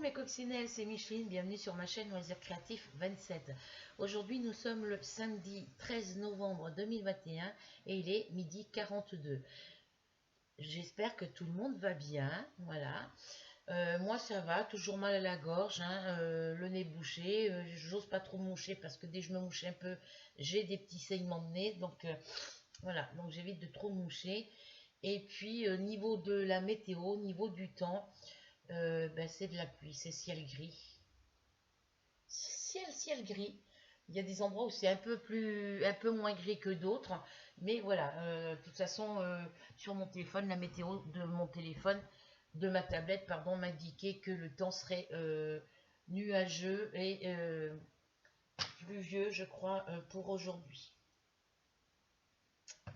mes coccinelles, c'est Micheline, bienvenue sur ma chaîne Loisirs Créatifs 27. Aujourd'hui nous sommes le samedi 13 novembre 2021 et il est midi 42. J'espère que tout le monde va bien, voilà. Moi ça va, toujours mal à la gorge, hein, le nez bouché, j'ose pas trop moucher parce que dès que je me mouche un peu, j'ai des petits saignements de nez, donc voilà, donc j'évite de trop moucher. Et puis niveau de la météo, niveau du temps, c'est de la pluie, c'est ciel gris. Ciel gris. Il y a des endroits où c'est un peu moins gris que d'autres. Mais voilà, de toute façon, sur mon téléphone, la météo de mon téléphone, de ma tablette, pardon, m'indiquait que le temps serait nuageux et pluvieux, je crois, pour aujourd'hui.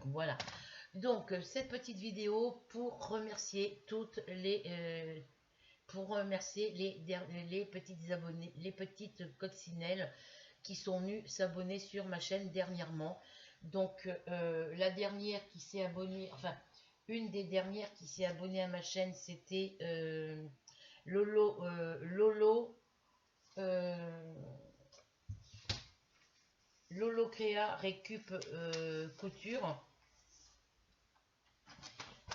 Voilà. Donc, cette petite vidéo pour remercier les petites abonnés, les petites coccinelles qui sont venues s'abonner sur ma chaîne dernièrement. Donc la dernière qui s'est abonnée, enfin une des dernières qui s'est abonnée à ma chaîne, c'était Lolo Créa Récup Couture,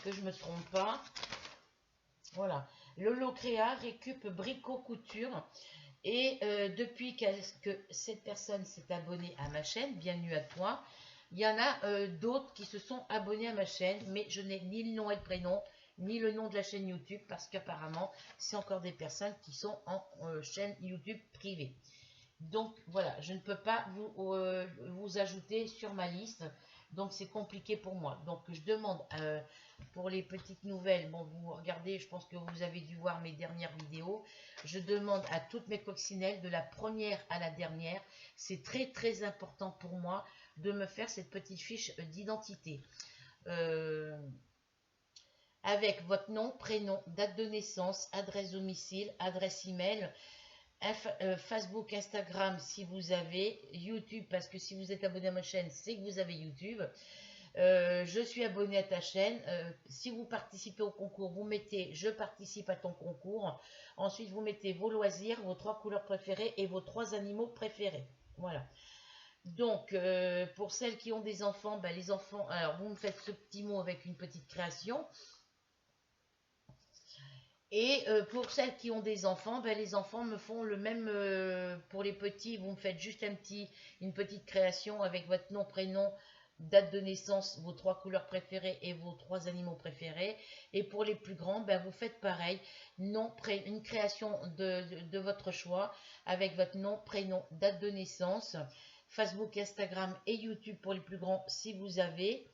que je me trompe pas. Voilà, Lolo Créa Récup Bricot Couture. Et depuis que cette personne s'est abonnée à ma chaîne, bienvenue à toi, il y en a d'autres qui se sont abonnés à ma chaîne, mais je n'ai ni le nom et le prénom, ni le nom de la chaîne YouTube, parce qu'apparemment, c'est encore des personnes qui sont en chaîne YouTube privée. Donc voilà, je ne peux pas vous ajouter sur ma liste, donc c'est compliqué pour moi. Donc je demande pour les petites nouvelles, bon vous regardez, je pense que vous avez dû voir mes dernières vidéos, je demande à toutes mes coccinelles, de la première à la dernière, c'est très important pour moi de me faire cette petite fiche d'identité. Avec votre nom, prénom, date de naissance, adresse domicile, adresse email, Facebook, Instagram si vous avez, YouTube, parce que si vous êtes abonné à ma chaîne, c'est que vous avez YouTube. Je suis abonné à ta chaîne. Si vous participez au concours, vous mettez je participe à ton concours. Ensuite, vous mettez vos loisirs, vos 3 couleurs préférées et vos 3 animaux préférés. Voilà. Donc, pour celles qui ont des enfants, les enfants, alors vous me faites ce petit mot avec une petite création. Et pour celles qui ont des enfants, les enfants me font le même. Pour les petits, vous me faites juste une petite création avec votre nom, prénom, date de naissance, vos 3 couleurs préférées et vos 3 animaux préférés. Et pour les plus grands, vous faites pareil, une création de votre choix avec votre nom, prénom, date de naissance, Facebook, Instagram et YouTube pour les plus grands si vous avez.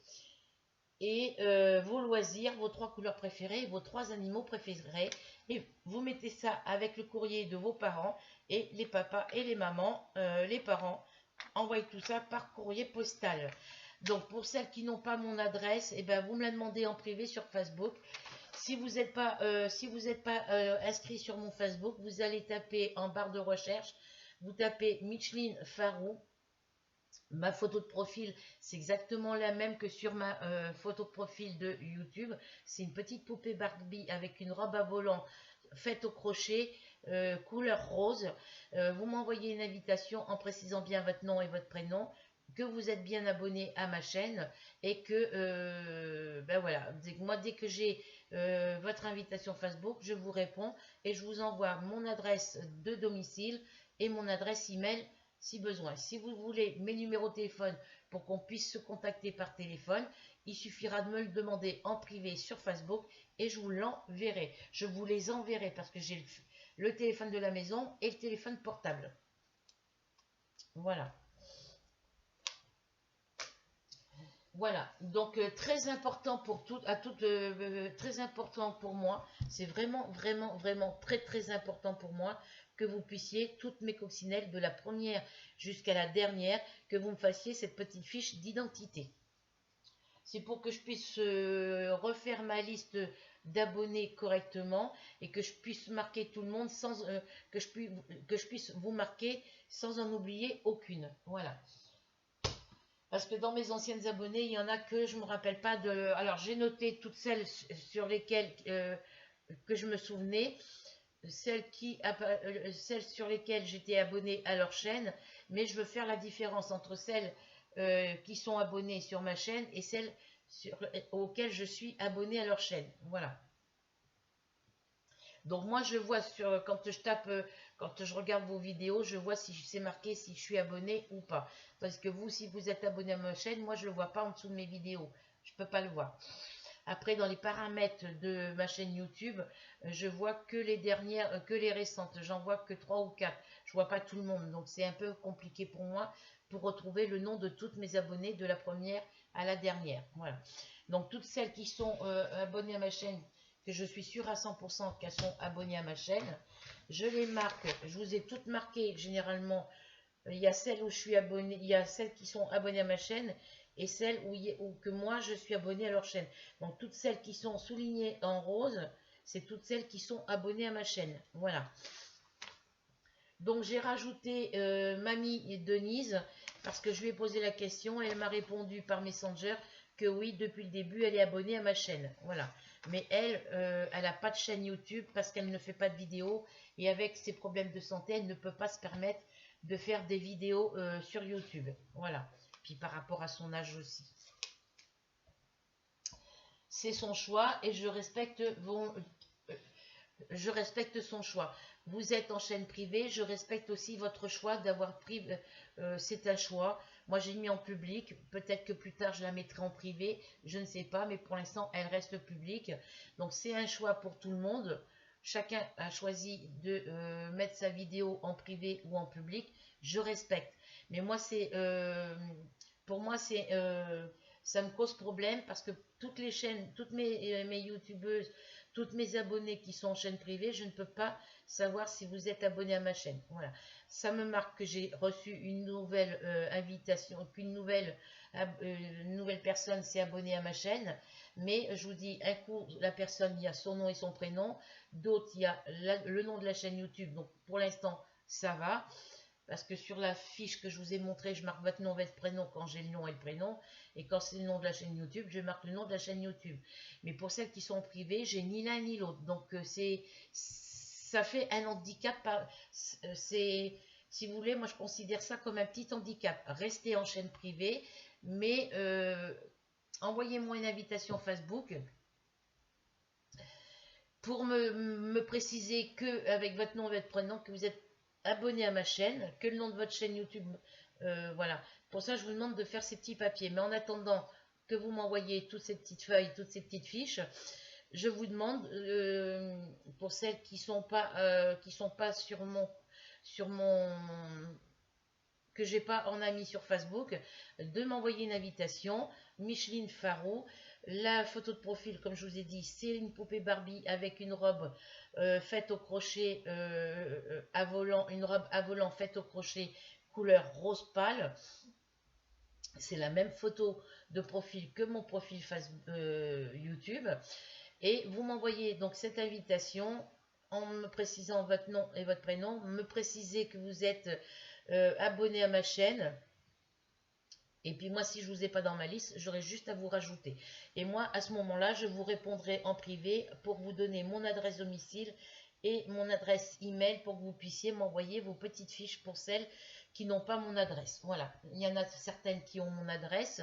Et vos loisirs, vos 3 couleurs préférées, vos 3 animaux préférés. Et vous mettez ça avec le courrier de vos parents et les papas et les mamans, les parents, envoyez tout ça par courrier postal. Donc pour celles qui n'ont pas mon adresse, vous me la demandez en privé sur Facebook. Si vous n'êtes pas, inscrit sur mon Facebook, vous allez taper en barre de recherche, vous tapez Micheline Farou. Ma photo de profil, c'est exactement la même que sur ma photo de profil de YouTube. C'est une petite poupée Barbie avec une robe à volant faite au crochet, couleur rose. Vous m'envoyez une invitation en précisant bien votre nom et votre prénom, que vous êtes bien abonné à ma chaîne et que, voilà, moi dès que j'ai votre invitation Facebook, je vous réponds et je vous envoie mon adresse de domicile et mon adresse email si besoin. Si vous voulez mes numéros de téléphone pour qu'on puisse se contacter par téléphone, il suffira de me le demander en privé sur Facebook et je vous l'enverrai. Je vous les enverrai parce que j'ai le téléphone de la maison et le téléphone portable. Voilà. Voilà, donc très important pour très important pour moi, c'est vraiment très important pour moi que vous puissiez, toutes mes coccinelles, de la première jusqu'à la dernière, que vous me fassiez cette petite fiche d'identité. C'est pour que je puisse refaire ma liste d'abonnés correctement et que je puisse marquer tout le monde sans que je puisse vous marquer sans en oublier aucune. Voilà. Parce que dans mes anciennes abonnées, il y en a que je ne me rappelle pas de... Alors, j'ai noté toutes celles sur lesquelles que je me souvenais. celles sur lesquelles j'étais abonnée à leur chaîne, mais je veux faire la différence entre celles qui sont abonnées sur ma chaîne et celles auxquelles je suis abonnée à leur chaîne. Voilà. Donc moi je vois quand je tape, quand je regarde vos vidéos, je vois si c'est marqué si je suis abonné ou pas. Parce que vous, si vous êtes abonné à ma chaîne, moi je ne le vois pas en dessous de mes vidéos. Je ne peux pas le voir. Après, dans les paramètres de ma chaîne YouTube, je vois que les dernières, que les récentes. J'en vois que 3 ou 4. Je vois pas tout le monde. Donc c'est un peu compliqué pour moi pour retrouver le nom de toutes mes abonnées de la première à la dernière. Voilà. Donc toutes celles qui sont abonnées à ma chaîne, que je suis sûre à 100% qu'elles sont abonnées à ma chaîne, je les marque. Je vous ai toutes marquées généralement. Il y a celles où je suis abonnée, il y a celles qui sont abonnées à ma chaîne et celles où que moi je suis abonnée à leur chaîne. Donc toutes celles qui sont soulignées en rose, c'est toutes celles qui sont abonnées à ma chaîne. Voilà. Donc j'ai rajouté Mamie Denise parce que je lui ai posé la question et elle m'a répondu par Messenger que oui, depuis le début, elle est abonnée à ma chaîne. Voilà. Mais elle, elle n'a pas de chaîne YouTube parce qu'elle ne fait pas de vidéos et avec ses problèmes de santé, elle ne peut pas se permettre de faire des vidéos sur YouTube. Voilà. Puis par rapport à son âge aussi. C'est son choix et je respecte son choix. Vous êtes en chaîne privée, je respecte aussi votre choix d'avoir pris, c'est un choix. Moi j'ai mis en public, peut-être que plus tard je la mettrai en privé, je ne sais pas, mais pour l'instant elle reste publique. Donc c'est un choix pour tout le monde. Chacun a choisi de mettre sa vidéo en privé ou en public, je respecte. Mais moi pour moi ça me cause problème parce que toutes les chaînes, toutes mes youtubeuses, toutes mes abonnés qui sont en chaîne privée, je ne peux pas savoir si vous êtes abonné à ma chaîne. Voilà. Ça me marque que j'ai reçu une nouvelle invitation, qu'une nouvelle personne s'est abonnée à ma chaîne. Mais je vous dis, un coup, la personne, il y a son nom et son prénom. D'autres, il y a le nom de la chaîne YouTube. Donc, pour l'instant, ça va. Parce que sur la fiche que je vous ai montrée, je marque votre nom, votre prénom quand j'ai le nom et le prénom. Et quand c'est le nom de la chaîne YouTube, je marque le nom de la chaîne YouTube. Mais pour celles qui sont privées, j'ai ni l'un ni l'autre. Donc ça fait un handicap. Si vous voulez, moi je considère ça comme un petit handicap. Restez en chaîne privée, mais envoyez-moi une invitation Facebook pour me préciser que avec votre nom et votre prénom que vous êtes abonné à ma chaîne, que le nom de votre chaîne YouTube, voilà. Pour ça, je vous demande de faire ces petits papiers. Mais en attendant que vous m'envoyez toutes ces petites feuilles, toutes ces petites fiches, je vous demande, pour celles qui sont pas sur mon que j'ai pas en ami sur Facebook, de m'envoyer une invitation. Micheline Farou. La photo de profil, comme je vous ai dit, c'est une poupée Barbie avec une robe faite au crochet à volant, une robe à volant faite au crochet couleur rose pâle. C'est la même photo de profil que mon profil YouTube. Et vous m'envoyez donc cette invitation en me précisant votre nom et votre prénom, me précisez que vous êtes abonné à ma chaîne. Et puis moi, si je ne vous ai pas dans ma liste, j'aurai juste à vous rajouter. Et moi, à ce moment-là, je vous répondrai en privé pour vous donner mon adresse domicile et mon adresse email pour que vous puissiez m'envoyer vos petites fiches pour celles qui n'ont pas mon adresse. Voilà, il y en a certaines qui ont mon adresse,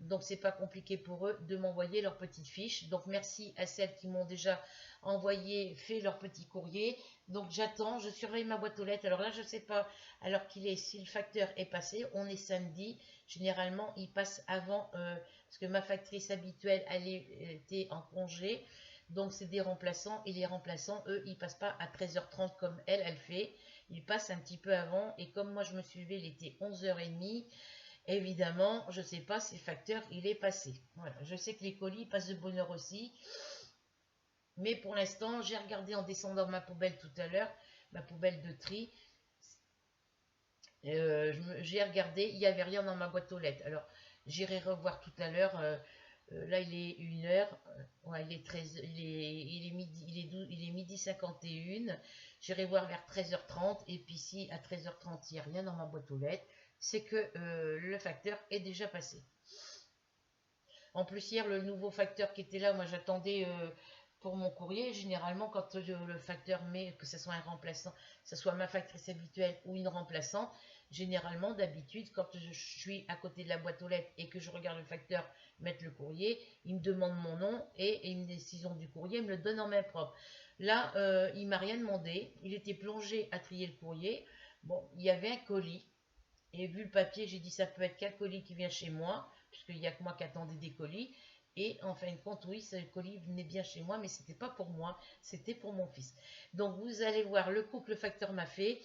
donc c'est pas compliqué pour eux de m'envoyer leurs petites fiches. Donc merci à celles qui m'ont déjà envoyé, fait leur petit courrier. Donc j'attends, je surveille ma boîte aux lettres. Alors là, je ne sais pas alors qu'il est, si le facteur est passé, on est samedi. Généralement, il passe avant, parce que ma factrice habituelle, elle était en congé. Donc c'est des remplaçants, et les remplaçants, eux, ils passent pas à 13h30 comme elle fait. Ils passent un petit peu avant, et comme moi je me suis levée, il était 11h30. Évidemment, je ne sais pas si le facteur, il est passé. Voilà, je sais que les colis passent de bonne heure aussi. Mais pour l'instant, j'ai regardé en descendant ma poubelle tout à l'heure, ma poubelle de tri. J'ai regardé, il n'y avait rien dans ma boîte aux lettres. Alors, j'irai revoir tout à l'heure. Là, il est 1h. Ouais, il est 13, il est midi, il est midi 51. J'irai voir vers 13h30. Et puis, si à 13h30, il n'y a rien dans ma boîte aux lettres, c'est que le facteur est déjà passé. En plus, hier, le nouveau facteur qui était là, moi, j'attendais pour mon courrier, généralement, quand le facteur met, que ce soit un remplaçant, que ce soit ma factrice habituelle ou une remplaçante, généralement, d'habitude, quand je suis à côté de la boîte aux lettres et que je regarde le facteur mettre le courrier, il me demande mon nom et une décision du courrier, il me le donne en main propre. Là, il m'a rien demandé, il était plongé à trier le courrier. Bon, il y avait un colis, et vu le papier, j'ai dit ça peut être quel colis qui vient chez moi, puisqu'il n'y a que moi qui attendais des colis. Et en fin de compte, oui, ce colis venait bien chez moi, mais c'était pas pour moi, c'était pour mon fils. Donc vous allez voir le coup que le facteur m'a fait.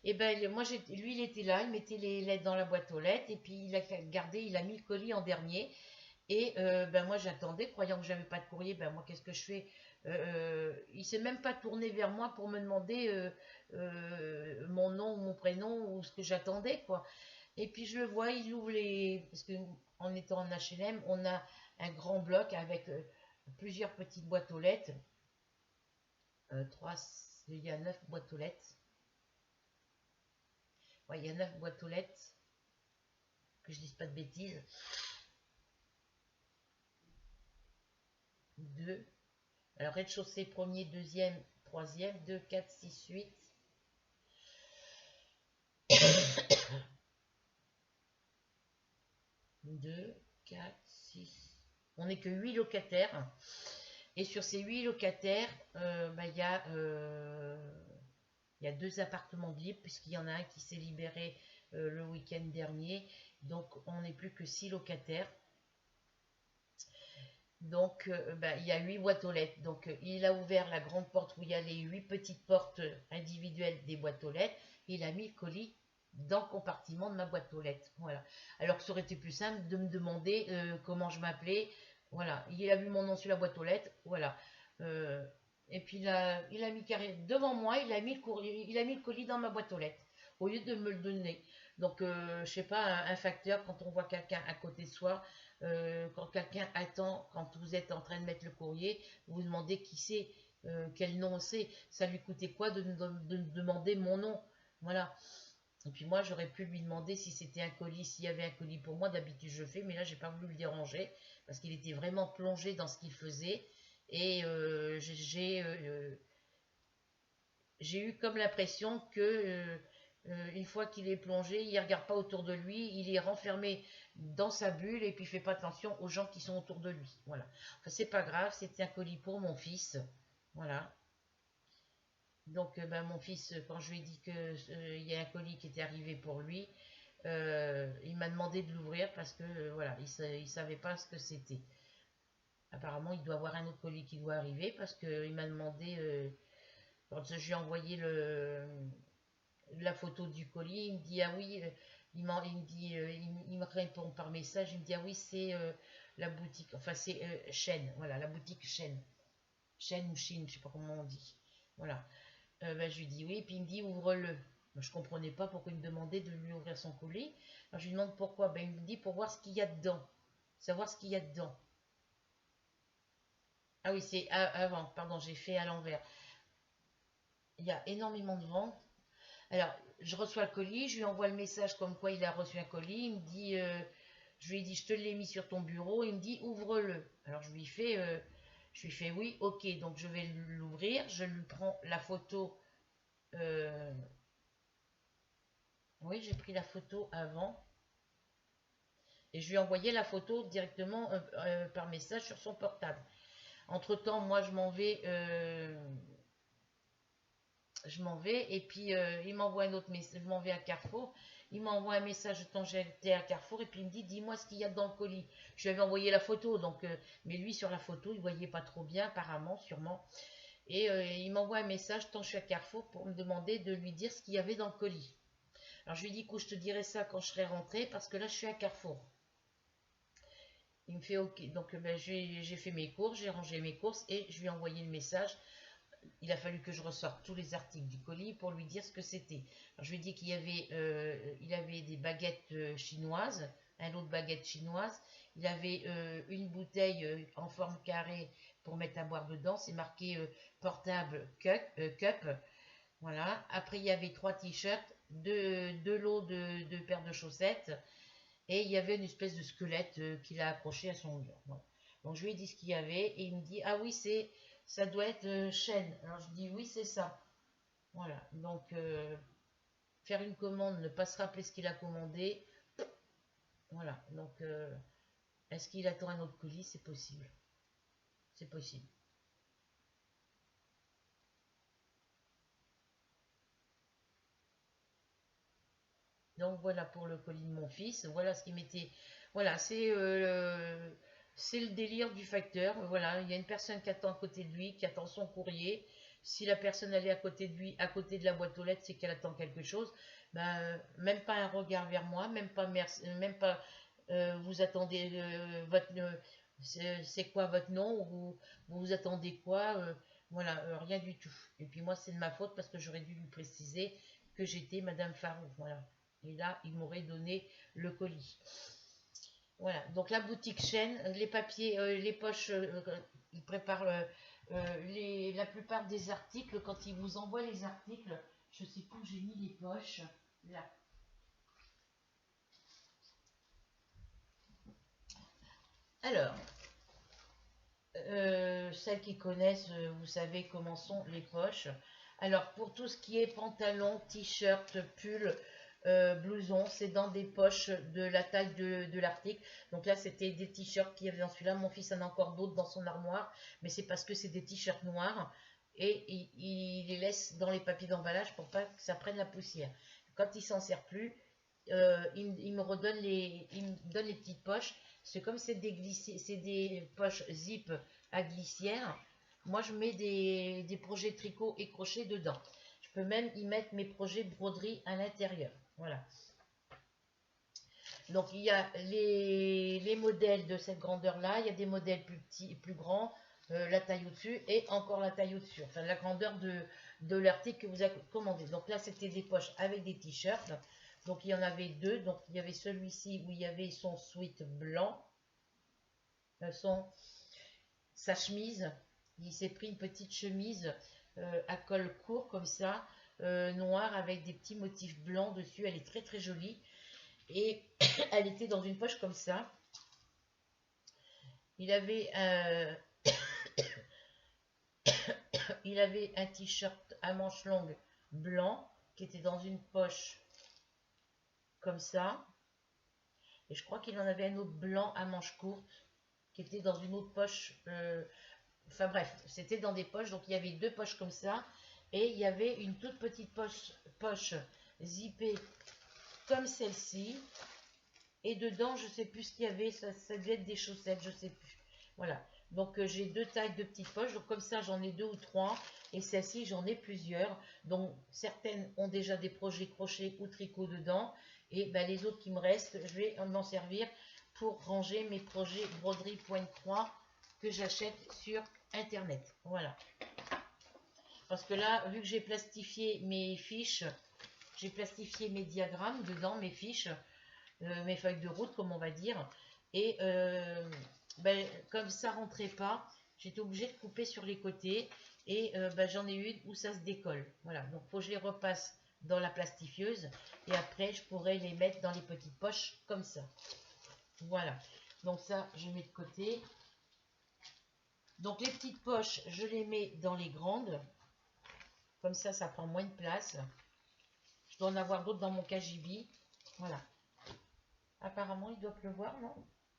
Et ben moi, lui, il était là, il mettait les lettres dans la boîte aux lettres, et puis il a gardé, il a mis le colis en dernier. Et ben moi, j'attendais, croyant que j'avais pas de courrier. Ben moi, qu'est-ce que je fais? Il s'est même pas tourné vers moi pour me demander mon nom, mon prénom ou ce que j'attendais, quoi. Et puis je le vois, il ouvre les... Parce qu'en étant en HLM, on a un grand bloc avec plusieurs petites boîtes aux lettres. Trois, il y a 9 boîtes aux lettres. Ouais, il y a 9 boîtes aux lettres. Que je dise pas de bêtises. 2. Alors rez-de-chaussée, premier, deuxième, troisième. 2, 4, 6, 8. 2, 4, 6. On n'est que 8 locataires. Et sur ces 8 locataires, bah, il y a 2 appartements libres, puisqu'il y en a un qui s'est libéré le week-end dernier. Donc, on n'est plus que 6 locataires. Donc, bah, il y a 8 boîtes aux lettres. Donc, il a ouvert la grande porte où il y a les 8 petites portes individuelles des boîtes aux lettres. Et il a mis le colis dans le compartiment de ma boîte aux lettres. Voilà. Alors que ça aurait été plus simple de me demander comment je m'appelais. Voilà. Il a vu mon nom sur la boîte aux lettres. Voilà. Et puis il a mis carré devant moi, il a mis le colis dans ma boîte aux lettres au lieu de me le donner. Donc, je sais pas, un facteur, quand on voit quelqu'un à côté de soi, quand quelqu'un attend, quand vous êtes en train de mettre le courrier, vous demandez qui c'est, quel nom c'est, ça lui coûtait quoi de demander mon nom. Voilà. Et puis moi, j'aurais pu lui demander si c'était un colis, s'il y avait un colis pour moi. D'habitude, je le fais, mais là, j'ai pas voulu le déranger parce qu'il était vraiment plongé dans ce qu'il faisait. Et j'ai eu comme l'impression que une fois qu'il est plongé, il ne regarde pas autour de lui, il est renfermé dans sa bulle et puis il fait pas attention aux gens qui sont autour de lui. Voilà. Enfin, c'est pas grave, c'était un colis pour mon fils. Voilà. Donc, ben, mon fils, quand je lui ai dit qu'il y a un colis qui était arrivé pour lui, il m'a demandé de l'ouvrir parce que voilà, il savait pas ce que c'était. Apparemment, il doit avoir un autre colis qui doit arriver parce qu'il m'a demandé, quand je lui ai envoyé la photo du colis, il me dit, ah oui, il me répond par message, il me dit, ah oui, c'est la boutique, enfin c'est Chaîne, voilà, la boutique Chaîne. Chaîne ou Chine, je sais pas comment on dit. Voilà. Ben, je lui dis oui, puis il me dit, ouvre-le. Ben, je comprenais pas pourquoi il me demandait de lui ouvrir son colis. Alors je lui demande pourquoi. Ben, il me dit pour voir ce qu'il y a dedans. Savoir ce qu'il y a dedans. Ah oui, c'est avant, pardon, j'ai fait à l'envers. Il y a énormément de vent. Alors, je reçois le colis, je lui envoie le message comme quoi il a reçu un colis. Il me dit, je lui ai dit, je te l'ai mis sur ton bureau. Il me dit, ouvre-le. Alors, je lui fais oui, ok. Donc, je vais l'ouvrir. Je lui prends la photo. Oui, j'ai pris la photo avant. Et je lui ai envoyé la photo directement par message sur son portable. Entre-temps, moi, je m'en vais et puis il m'envoie un autre message. Je m'en vais à Carrefour. Il m'envoie un message quand j'étais à Carrefour et puis il me dit, dis-moi ce qu'il y a dans le colis. Je lui avais envoyé la photo, donc, mais lui sur la photo, il voyait pas trop bien, apparemment, sûrement. Et il m'envoie un message quand je suis à Carrefour pour me demander de lui dire ce qu'il y avait dans le colis. Alors je lui dis, je te dirai ça quand je serai rentrée parce que là, je suis à Carrefour. Il me fait ok, donc ben, j'ai fait mes courses, j'ai rangé mes courses et je lui ai envoyé le message. Il a fallu que je ressorte tous les articles du colis pour lui dire ce que c'était. Je lui ai dit il avait des baguettes chinoises, un lot de baguettes chinoises. Il avait une bouteille en forme carrée pour mettre à boire dedans. C'est marqué portable cup. Voilà. Après, il y avait 3 t-shirts, deux lots de paires de chaussettes. Et il y avait une espèce de squelette qu'il a accroché à son mur. Voilà. Donc je lui ai dit ce qu'il y avait et il me dit, ah oui, c'est ça doit être chaîne. Alors je dis oui, c'est ça. Voilà, donc faire une commande, ne pas se rappeler ce qu'il a commandé. Voilà, donc est-ce qu'il attend un autre colis? C'est possible. C'est possible. Donc voilà pour le colis de mon fils. Voilà ce qui m'était. Voilà, c'est le délire du facteur. Voilà, il y a une personne qui attend à côté de lui, qui attend son courrier. Si la personne elle est à côté de lui, à côté de la boîte aux lettres, c'est qu'elle attend quelque chose. Ben, même pas un regard vers moi, même pas merci, même pas vous attendez votre c'est quoi votre nom ou vous attendez quoi voilà, rien du tout. Et puis moi c'est de ma faute parce que j'aurais dû lui préciser que j'étais Madame Farou. Voilà. Et là, il m'aurait donné le colis. Voilà, donc la boutique chaîne, les papiers, les poches, ils préparent la plupart des articles. Quand ils vous envoient les articles, je sais pas où j'ai mis les poches. Là. Alors, celles qui connaissent, vous savez comment sont les poches. Alors, pour tout ce qui est pantalon, t-shirt, pull, blouson, c'est dans des poches de la taille de l'article. Donc là, c'était des t-shirts qu'il y avait dans celui-là. Mon fils en a encore d'autres dans son armoire, mais c'est parce que c'est des t-shirts noirs et il les laisse dans les papiers d'emballage pour pas que ça prenne la poussière. Quand il s'en sert plus, il me redonne il me donne les petites poches. C'est comme c'est des poches zip à glissière. Moi, je mets des projets tricot et crochet dedans. Je peux même y mettre mes projets broderie à l'intérieur. Voilà. Donc, il y a les modèles de cette grandeur-là. Il y a des modèles plus petits et plus grands. La taille au-dessus et encore la taille au-dessus. Enfin, la grandeur de l'article que vous avez commandé. Donc là, c'était des poches avec des t-shirts. Donc, il y en avait deux. Donc, il y avait celui-ci où il y avait son sweat blanc. Sa chemise. Il s'est pris une petite chemise à col court comme ça, noire avec des petits motifs blancs dessus. Elle est très très jolie. Et elle était dans une poche comme ça. Il avait il avait un t-shirt à manches longues blanc qui était dans une poche comme ça. Et je crois qu'il en avait un autre blanc à manches courtes qui était dans une autre poche. Enfin bref, c'était dans des poches. Donc il y avait deux poches comme ça. Et il y avait une toute petite poche zippée comme celle-ci. Et dedans, je ne sais plus ce qu'il y avait. Ça devait être des chaussettes, je ne sais plus. Voilà. Donc j'ai deux tailles de petites poches. Donc comme ça, j'en ai deux ou trois. Et celle-ci, j'en ai plusieurs. Donc certaines ont déjà des projets crochet ou tricot dedans. Et ben, les autres qui me restent, je vais m'en servir pour ranger mes projets broderie pointe-croix que j'achète sur internet. Voilà. Parce que là, vu que j'ai plastifié mes fiches, j'ai plastifié mes diagrammes dedans, mes fiches, mes feuilles de route, comme on va dire. Et ben, comme ça rentrait pas, j'étais obligée de couper sur les côtés. Et ben, j'en ai une où ça se décolle. Voilà, donc il faut que je les repasse dans la plastifieuse. Et après, je pourrais les mettre dans les petites poches comme ça. Voilà, donc ça, je mets de côté. Donc les petites poches, je les mets dans les grandes. Comme ça prend moins de place. Je dois en avoir d'autres dans mon cagibi. Voilà. Apparemment, il doit pleuvoir, non?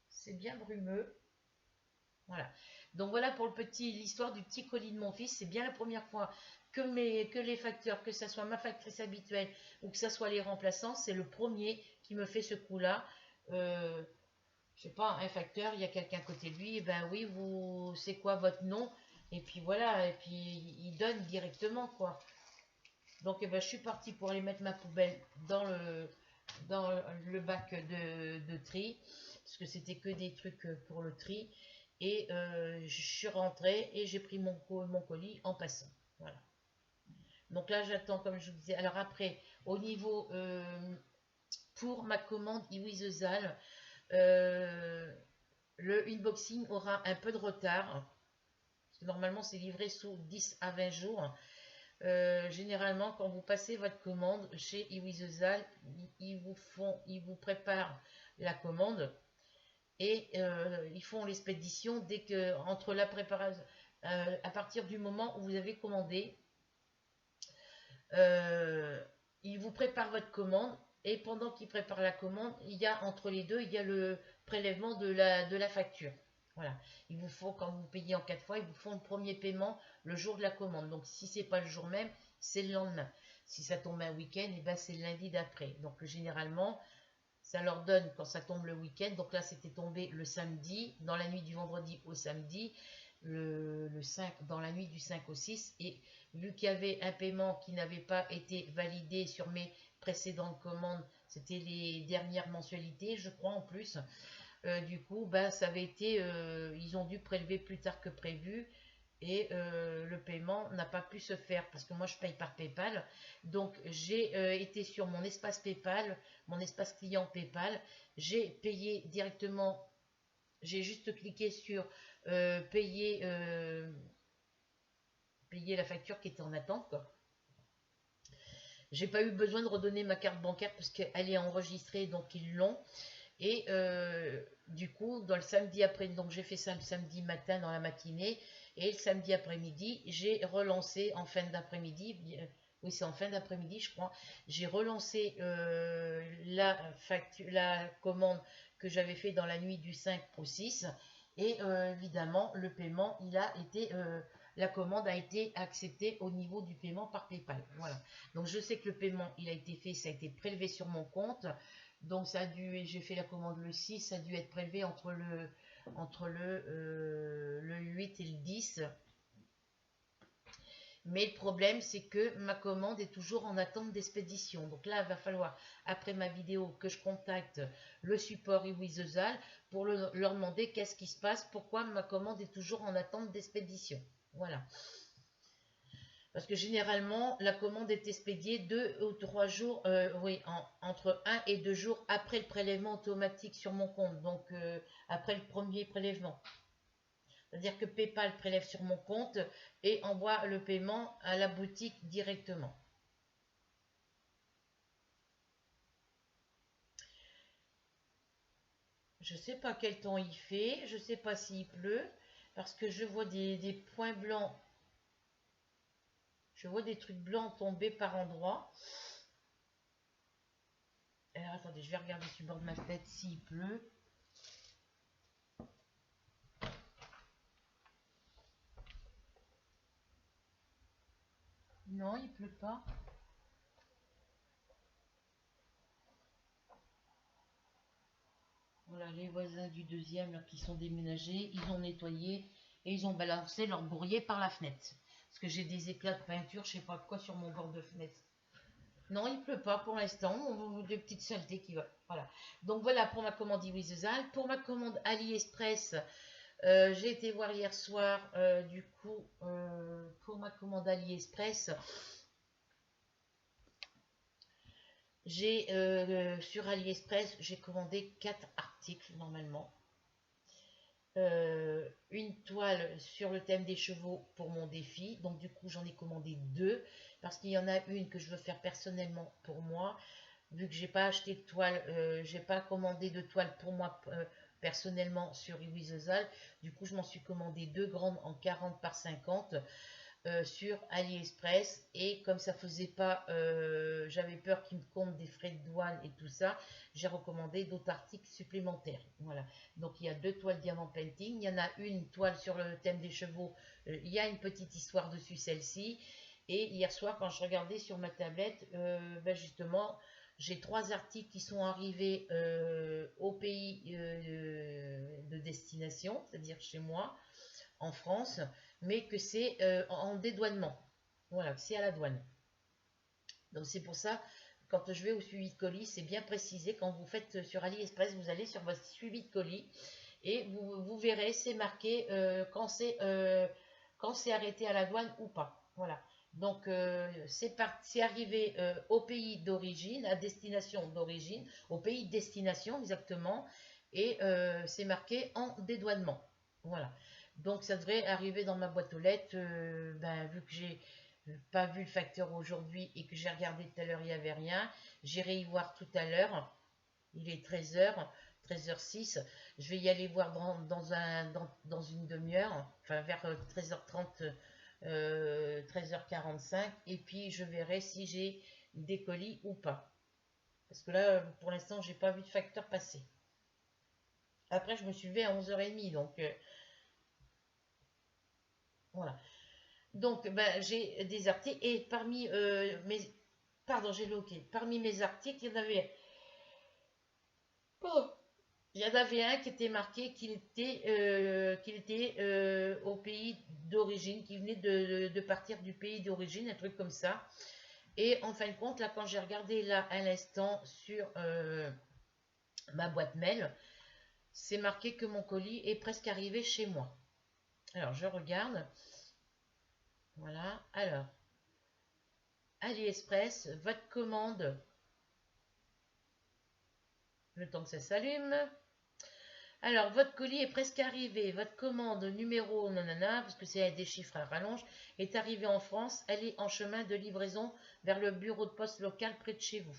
C'est bien brumeux. Voilà. Donc voilà pour l'histoire du petit colis de mon fils. C'est bien la première fois que les facteurs, que ce soit ma factrice habituelle ou que ce soit les remplaçants, c'est le premier qui me fait ce coup-là. Je sais pas, un facteur, il y a quelqu'un à côté de lui, et ben oui, c'est quoi votre nom? Et puis voilà, et puis il donne directement, quoi. Donc eh ben, je suis partie pour aller mettre ma poubelle dans le bac de tri, parce que c'était que des trucs pour le tri. Et je suis rentrée et j'ai pris mon colis en passant. Voilà. Donc là, j'attends, comme je vous disais. Alors après, au niveau pour ma commande Iwizezal, le unboxing aura un peu de retard. Parce que normalement, c'est livré sous 10 à 20 jours. Généralement, quand vous passez votre commande chez Iwizezal, ils vous préparent la commande et ils font l'expédition dès que entre la préparation, à partir du moment où vous avez commandé. Il vous prépare votre commande et pendant qu'il prépare la commande, il y a entre les deux, il y a le prélèvement de la facture. Voilà. Il vous faut, quand vous payez en 4 fois, ils vous font le premier paiement le jour de la commande. Donc si c'est pas le jour même, c'est le lendemain. Si ça tombe un week-end, et ben c'est le lundi d'après. Donc généralement, ça leur donne quand ça tombe le week-end. Donc là, c'était tombé le samedi, dans la nuit du vendredi au samedi, le 5, dans la nuit du 5 au 6. Et vu qu'il y avait un paiement qui n'avait pas été validé sur mes précédentes commandes, c'était les dernières mensualités, je crois en plus. Du coup, ben, ça avait été, ils ont dû prélever plus tard que prévu et le paiement n'a pas pu se faire parce que moi je paye par PayPal. Donc j'ai été sur mon espace PayPal, mon espace client PayPal, j'ai payé directement, j'ai juste cliqué sur payer, payer la facture qui était en attente, quoi. J'ai pas eu besoin de redonner ma carte bancaire parce qu'elle est enregistrée, donc ils l'ont. Et du coup, dans le samedi après, donc j'ai fait ça le samedi matin dans la matinée, et le samedi après-midi, j'ai relancé en fin d'après-midi, oui c'est en fin d'après-midi je crois, j'ai relancé la commande que j'avais fait dans la nuit du 5 au 6, et évidemment le paiement, il a été, la commande a été acceptée au niveau du paiement par PayPal. Voilà, donc je sais que le paiement, il a été fait, ça a été prélevé sur mon compte. Donc ça a dû, j'ai fait la commande le 6, ça a dû être prélevé le 8 et le 10. Mais le problème, c'est que ma commande est toujours en attente d'expédition. Donc là, il va falloir, après ma vidéo, que je contacte le support Iwizezal pour leur demander qu'est-ce qui se passe, pourquoi ma commande est toujours en attente d'expédition. Voilà. Parce que généralement, la commande est expédiée 2 ou 3 jours, oui, entre 1 et 2 jours après le prélèvement automatique sur mon compte, donc après le premier prélèvement. C'est-à-dire que PayPal prélève sur mon compte et envoie le paiement à la boutique directement. Je ne sais pas quel temps il fait, je ne sais pas s'il pleut, parce que je vois des points blancs. Je vois des trucs blancs tomber par endroits. Alors attendez, je vais regarder sur le bord de ma tête s'il pleut. Non, il pleut pas. Voilà, les voisins du deuxième là, qui sont déménagés, ils ont nettoyé et ils ont balancé leur bourrier par la fenêtre. Parce que j'ai des éclats de peinture, je sais pas quoi, sur mon bord de fenêtre. Non, il pleut pas pour l'instant, des petites saletés qui vont. Voilà. Donc voilà pour ma commande Iwizezal. Pour ma commande AliExpress, j'ai été voir hier soir, du coup, pour ma commande AliExpress, j'ai sur AliExpress, j'ai commandé 4 articles normalement. Une toile sur le thème des chevaux pour mon défi, donc du coup j'en ai commandé 2 parce qu'il y en a une que je veux faire personnellement pour moi, vu que j'ai pas acheté de toile, j'ai pas commandé de toile pour moi personnellement sur Iwizezal. Du coup je m'en suis commandé 2 grandes en 40 par 50 sur AliExpress, et comme ça faisait pas, j'avais peur qu'ils me comptent des frais de douane et tout ça, j'ai recommandé d'autres articles supplémentaires. Voilà, donc il y a 2 toiles diamant painting, il y en a une toile sur le thème des chevaux, il y a une petite histoire dessus, celle-ci. Et hier soir quand je regardais sur ma tablette, ben justement j'ai 3 articles qui sont arrivés au pays de destination, c'est-à-dire chez moi en France, mais que c'est en dédouanement. Voilà, c'est à la douane. Donc c'est pour ça, quand je vais au suivi de colis, c'est bien précisé. Quand vous faites sur AliExpress, vous allez sur votre suivi de colis et vous verrez, c'est marqué quand c'est arrêté à la douane ou pas. Voilà. Donc c'est arrivé au pays d'origine, à destination d'origine, au pays de destination exactement, et c'est marqué en dédouanement. Voilà. Donc ça devrait arriver dans ma boîte aux lettres, ben, vu que j'ai pas vu le facteur aujourd'hui et que j'ai regardé tout à l'heure, il n'y avait rien. J'irai y voir tout à l'heure, il est 13 h. 13h06. Je vais y aller voir dans une demi-heure, enfin vers 13h30, 13h45, et puis je verrai si j'ai des colis ou pas. Parce que là, pour l'instant, j'ai pas vu de facteur passer. Après, je me suis levée à 11h30, donc voilà. Donc, ben, j'ai des articles, et parmi mes... Pardon, j'ai bloqué. Parmi mes articles, oh, il y en avait un qui était marqué qu'il était au pays d'origine, qui venait de partir du pays d'origine, un truc comme ça. Et en fin de compte, là, quand j'ai regardé là à l'instant sur ma boîte mail, c'est marqué que mon colis est presque arrivé chez moi. Alors, je regarde. Voilà. Alors, AliExpress, votre commande. Le temps que ça s'allume. Alors, votre colis est presque arrivé. Votre commande numéro nanana, parce que c'est des chiffres à rallonge, est arrivée en France. Elle est en chemin de livraison vers le bureau de poste local près de chez vous.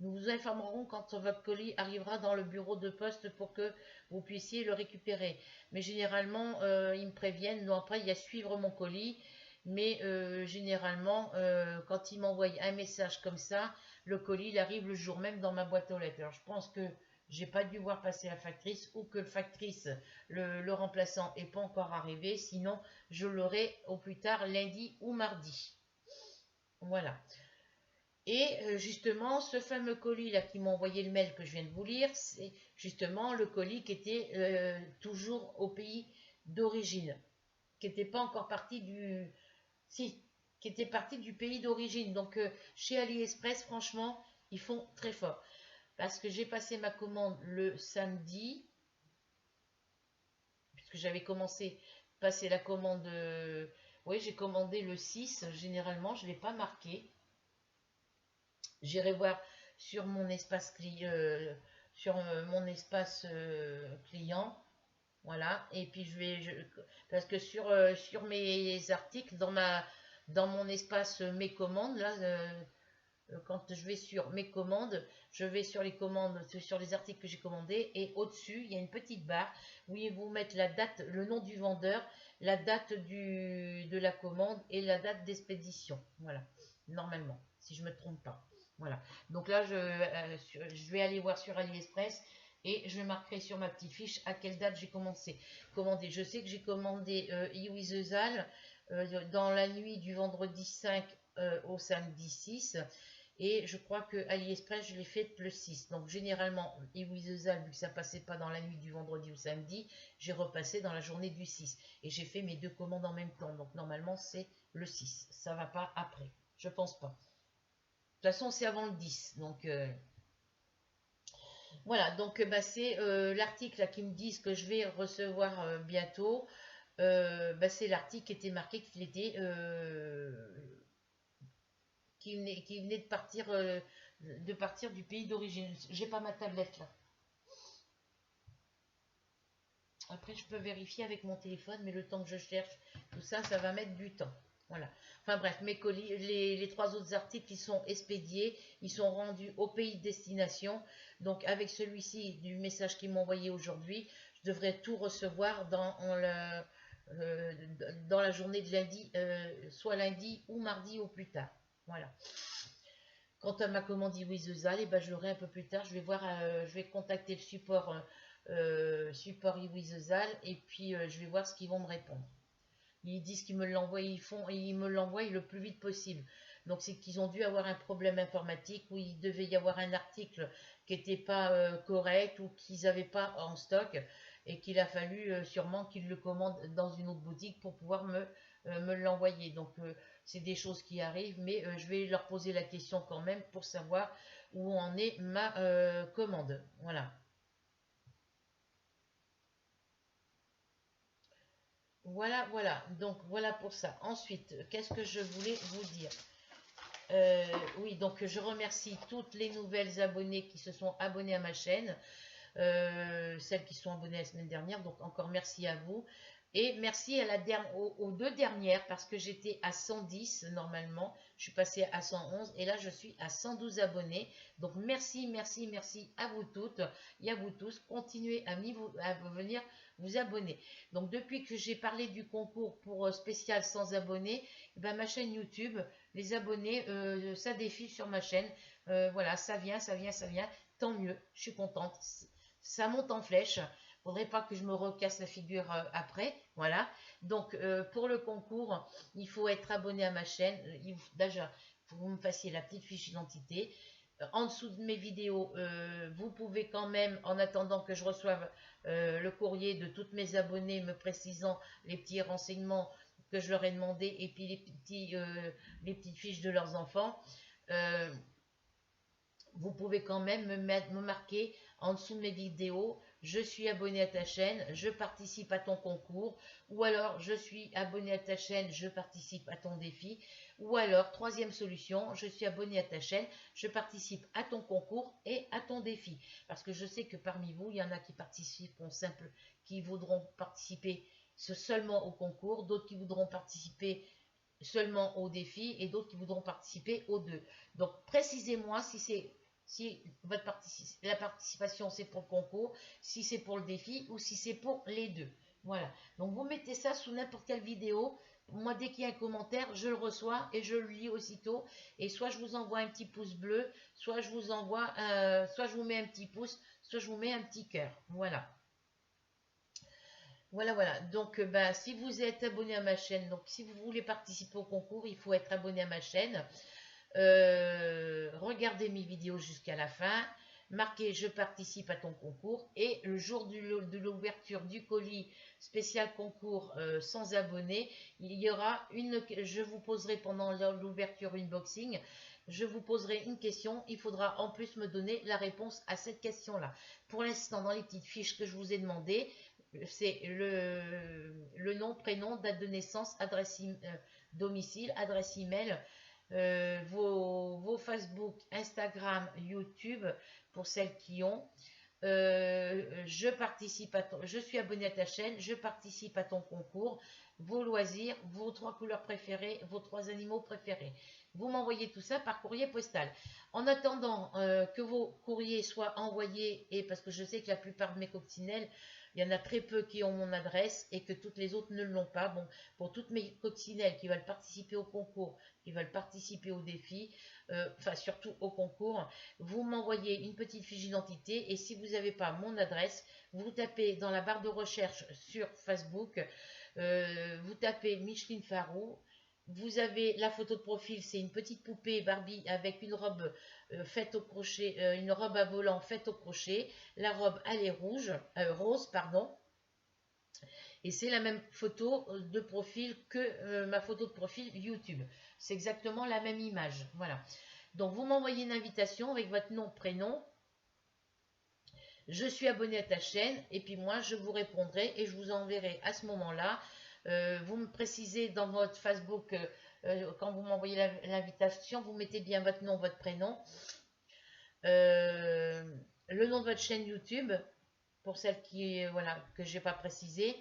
Nous vous informerons quand votre colis arrivera dans le bureau de poste pour que vous puissiez le récupérer. Mais généralement, ils me préviennent. Non, après, il y a suivre mon colis. Mais généralement, quand ils m'envoient un message comme ça, le colis il arrive le jour même dans ma boîte aux lettres. Alors, je pense que j'ai pas dû voir passer la factrice ou que le factrice, le remplaçant, n'est pas encore arrivé. Sinon, je l'aurai au plus tard lundi ou mardi. Voilà. Et justement, ce fameux colis là qui m'a envoyé le mail que je viens de vous lire, c'est justement le colis qui était toujours au pays d'origine, qui n'était pas encore parti du... Si, qui était parti du pays d'origine. Donc chez AliExpress, franchement, ils font très fort. Parce que j'ai passé ma commande le samedi, puisque j'avais commencé à passer la commande... oui, j'ai commandé le 6, généralement, je ne l'ai pas marqué. J'irai voir sur mon espace client, voilà. Et puis parce que sur mes articles dans mon espace mes commandes là, quand je vais sur mes commandes, je vais sur les commandes, sur les articles que j'ai commandés, et au-dessus il y a une petite barre où ils vous mettent la date, le nom du vendeur, la date de la commande et la date d'expédition. Voilà, normalement, si je ne me trompe pas. Voilà. Donc là, je vais aller voir sur AliExpress et je marquerai sur ma petite fiche à quelle date j'ai commandé. Je sais que j'ai commandé Iwizezal dans la nuit du vendredi 5 au samedi 6. Et je crois que AliExpress, je l'ai fait le 6. Donc généralement, Iwizezal, vu que ça passait pas dans la nuit du vendredi au samedi, j'ai repassé dans la journée du 6. Et j'ai fait mes deux commandes en même temps. Donc normalement, c'est le 6. Ça va pas après. Je pense pas. De toute façon, c'est avant le 10. Donc, voilà. Donc, bah, c'est l'article qui me dit que je vais recevoir bientôt. Bah, c'est l'article qui était marqué qu'il était... qui venait de partir du pays d'origine. J'ai pas ma tablette là. Après, je peux vérifier avec mon téléphone, mais le temps que je cherche, tout ça, ça va mettre du temps. Voilà. Enfin bref, mes colis, les trois autres articles qui sont expédiés, ils sont rendus au pays de destination. Donc avec celui-ci du message qu'ils m'ont envoyé aujourd'hui, je devrais tout recevoir dans la journée de lundi, soit lundi ou mardi au plus tard. Voilà. Quant à ma commande Iwizezal, eh ben, je l'aurai un peu plus tard. Je vais contacter le support Iwizezal et puis je vais voir ce qu'ils vont me répondre. Ils disent qu'ils me l'envoient, ils me l'envoient le plus vite possible. Donc c'est qu'ils ont dû avoir un problème informatique où il devait y avoir un article qui n'était pas correct ou qu'ils n'avaient pas en stock et qu'il a fallu sûrement qu'ils le commandent dans une autre boutique pour pouvoir me l'envoyer. Donc c'est des choses qui arrivent, mais je vais leur poser la question quand même pour savoir où en est ma commande. Voilà. Voilà, voilà. Donc voilà pour ça. Ensuite, qu'est-ce que je voulais vous dire? Oui, donc je remercie toutes les nouvelles abonnées qui se sont abonnées à ma chaîne, celles qui sont abonnées la semaine dernière. Donc encore merci à vous. Et merci à aux deux dernières parce que j'étais à 110 normalement. Je suis passée à 111 et là je suis à 112 abonnés. Donc merci, merci, merci à vous toutes et à vous tous. Continuez à venir vous abonner. Donc depuis que j'ai parlé du concours pour spécial sans abonnés, ben, ma chaîne YouTube, les abonnés, ça défile sur ma chaîne. Voilà, ça vient, ça vient, ça vient. Tant mieux, je suis contente. Ça monte en flèche. Faudrait pas que je me recasse la figure après. Voilà. Donc, pour le concours, il faut être abonné à ma chaîne. Déjà, il faut que vous me fassiez la petite fiche d'identité. En dessous de mes vidéos, vous pouvez quand même, en attendant que je reçoive le courrier de toutes mes abonnés me précisant les petits renseignements que je leur ai demandé et puis les petites fiches de leurs enfants, vous pouvez quand même me marquer en dessous de mes vidéos: je suis abonné à ta chaîne, je participe à ton concours, ou alors je suis abonné à ta chaîne, je participe à ton défi, ou alors troisième solution, je suis abonné à ta chaîne, je participe à ton concours et à ton défi. Parce que je sais que parmi vous, il y en a qui participeront simple, qui voudront participer seulement au concours, d'autres qui voudront participer seulement au défi et d'autres qui voudront participer aux deux. Donc précisez-moi si la participation c'est pour le concours, si c'est pour le défi ou si c'est pour les deux. Voilà. Donc vous mettez ça sous n'importe quelle vidéo. Moi, dès qu'il y a un commentaire, je le reçois et je le lis aussitôt. Et soit je vous envoie un petit pouce bleu, soit je vous envoie, soit je vous mets un petit pouce, soit je vous mets un petit cœur. Voilà. Voilà, voilà. Donc, si vous êtes abonné à ma chaîne, donc si vous voulez participer au concours, il faut être abonné à ma chaîne. Regardez mes vidéos jusqu'à la fin, marquez je participe à ton concours et le jour de l'ouverture du colis spécial concours sans abonnés, il y aura je vous poserai pendant l'ouverture unboxing, je vous poserai une question, il faudra en plus me donner la réponse à cette question là. Pour l'instant, dans les petites fiches que je vous ai demandées, c'est le nom, prénom, date de naissance, domicile, adresse email, vos Facebook, Instagram, YouTube, pour celles qui ont. Je suis abonné à ta chaîne, je participe à ton concours, vos loisirs, vos 3 couleurs préférées, vos 3 animaux préférés. Vous m'envoyez tout ça par courrier postal. En attendant que vos courriers soient envoyés, et parce que je sais que la plupart de mes coccinelles, il y en a très peu qui ont mon adresse et que toutes les autres ne l'ont pas. Bon, pour toutes mes coccinelles qui veulent participer au concours, qui veulent participer au défi, enfin surtout au concours, vous m'envoyez une petite fiche d'identité et si vous n'avez pas mon adresse, vous tapez dans la barre de recherche sur Facebook, vous tapez Micheline Farou. Vous avez la photo de profil, c'est une petite poupée Barbie avec une robe faite au crochet, une robe à volant faite au crochet. La robe, elle est rose, pardon. Et c'est la même photo de profil que ma photo de profil YouTube. C'est exactement la même image. Voilà. Donc, vous m'envoyez une invitation avec votre nom, prénom. Je suis abonné à ta chaîne. Et puis moi, je vous répondrai et je vous enverrai à ce moment-là. Vous me précisez dans votre Facebook, quand vous m'envoyez l'invitation, vous mettez bien votre nom, votre prénom. Le nom de votre chaîne YouTube, pour celle qui, voilà, que je n'ai pas précisé.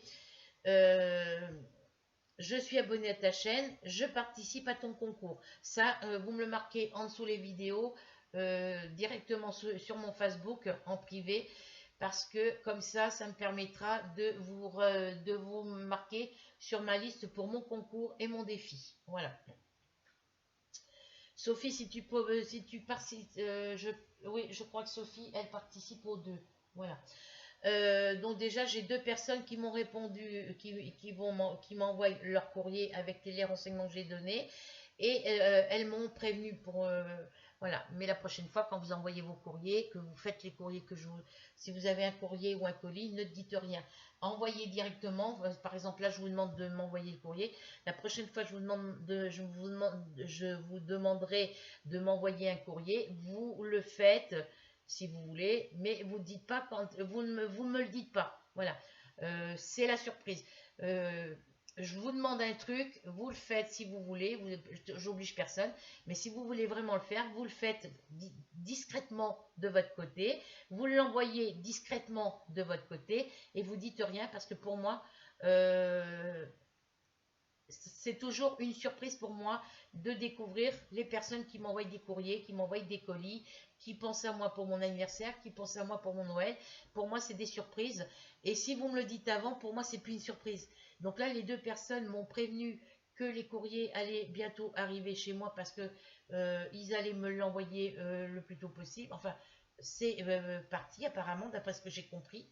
Je suis abonné à ta chaîne, je participe à ton concours. Ça, vous me le marquez en dessous les vidéos, directement sur mon Facebook en privé, parce que comme ça me permettra de vous marquer sur ma liste pour mon concours et mon défi. Voilà. Sophie, si tu participes, oui, je crois que Sophie, elle participe aux deux. Voilà. Donc déjà, j'ai 2 personnes qui m'ont répondu, qui m'envoient leur courrier avec les renseignements que j'ai donnés. Et elles m'ont prévenu pour... voilà. Mais la prochaine fois, quand vous envoyez vos courriers, que vous faites les courriers que je vous... Si vous avez un courrier ou un colis, ne dites rien. Envoyez directement. Par exemple, là, je vous demande de m'envoyer le courrier. La prochaine fois, je vous demanderai de m'envoyer un courrier. Vous le faites si vous voulez, mais vous dites pas quand vous ne me le dites pas. Voilà, c'est la surprise. Je vous demande un truc, vous le faites si vous voulez, j'oblige personne, mais si vous voulez vraiment le faire, vous le faites discrètement de votre côté, vous l'envoyez discrètement de votre côté et vous dites rien parce que pour moi, c'est toujours une surprise pour moi de découvrir les personnes qui m'envoient des courriers, qui m'envoient des colis, qui pensent à moi pour mon anniversaire, qui pensent à moi pour mon Noël. Pour moi, c'est des surprises. Et si vous me le dites avant, pour moi, c'est plus une surprise. Donc là, les deux personnes m'ont prévenu que les courriers allaient bientôt arriver chez moi parce que ils allaient me l'envoyer le plus tôt possible. Enfin, c'est parti apparemment, d'après ce que j'ai compris,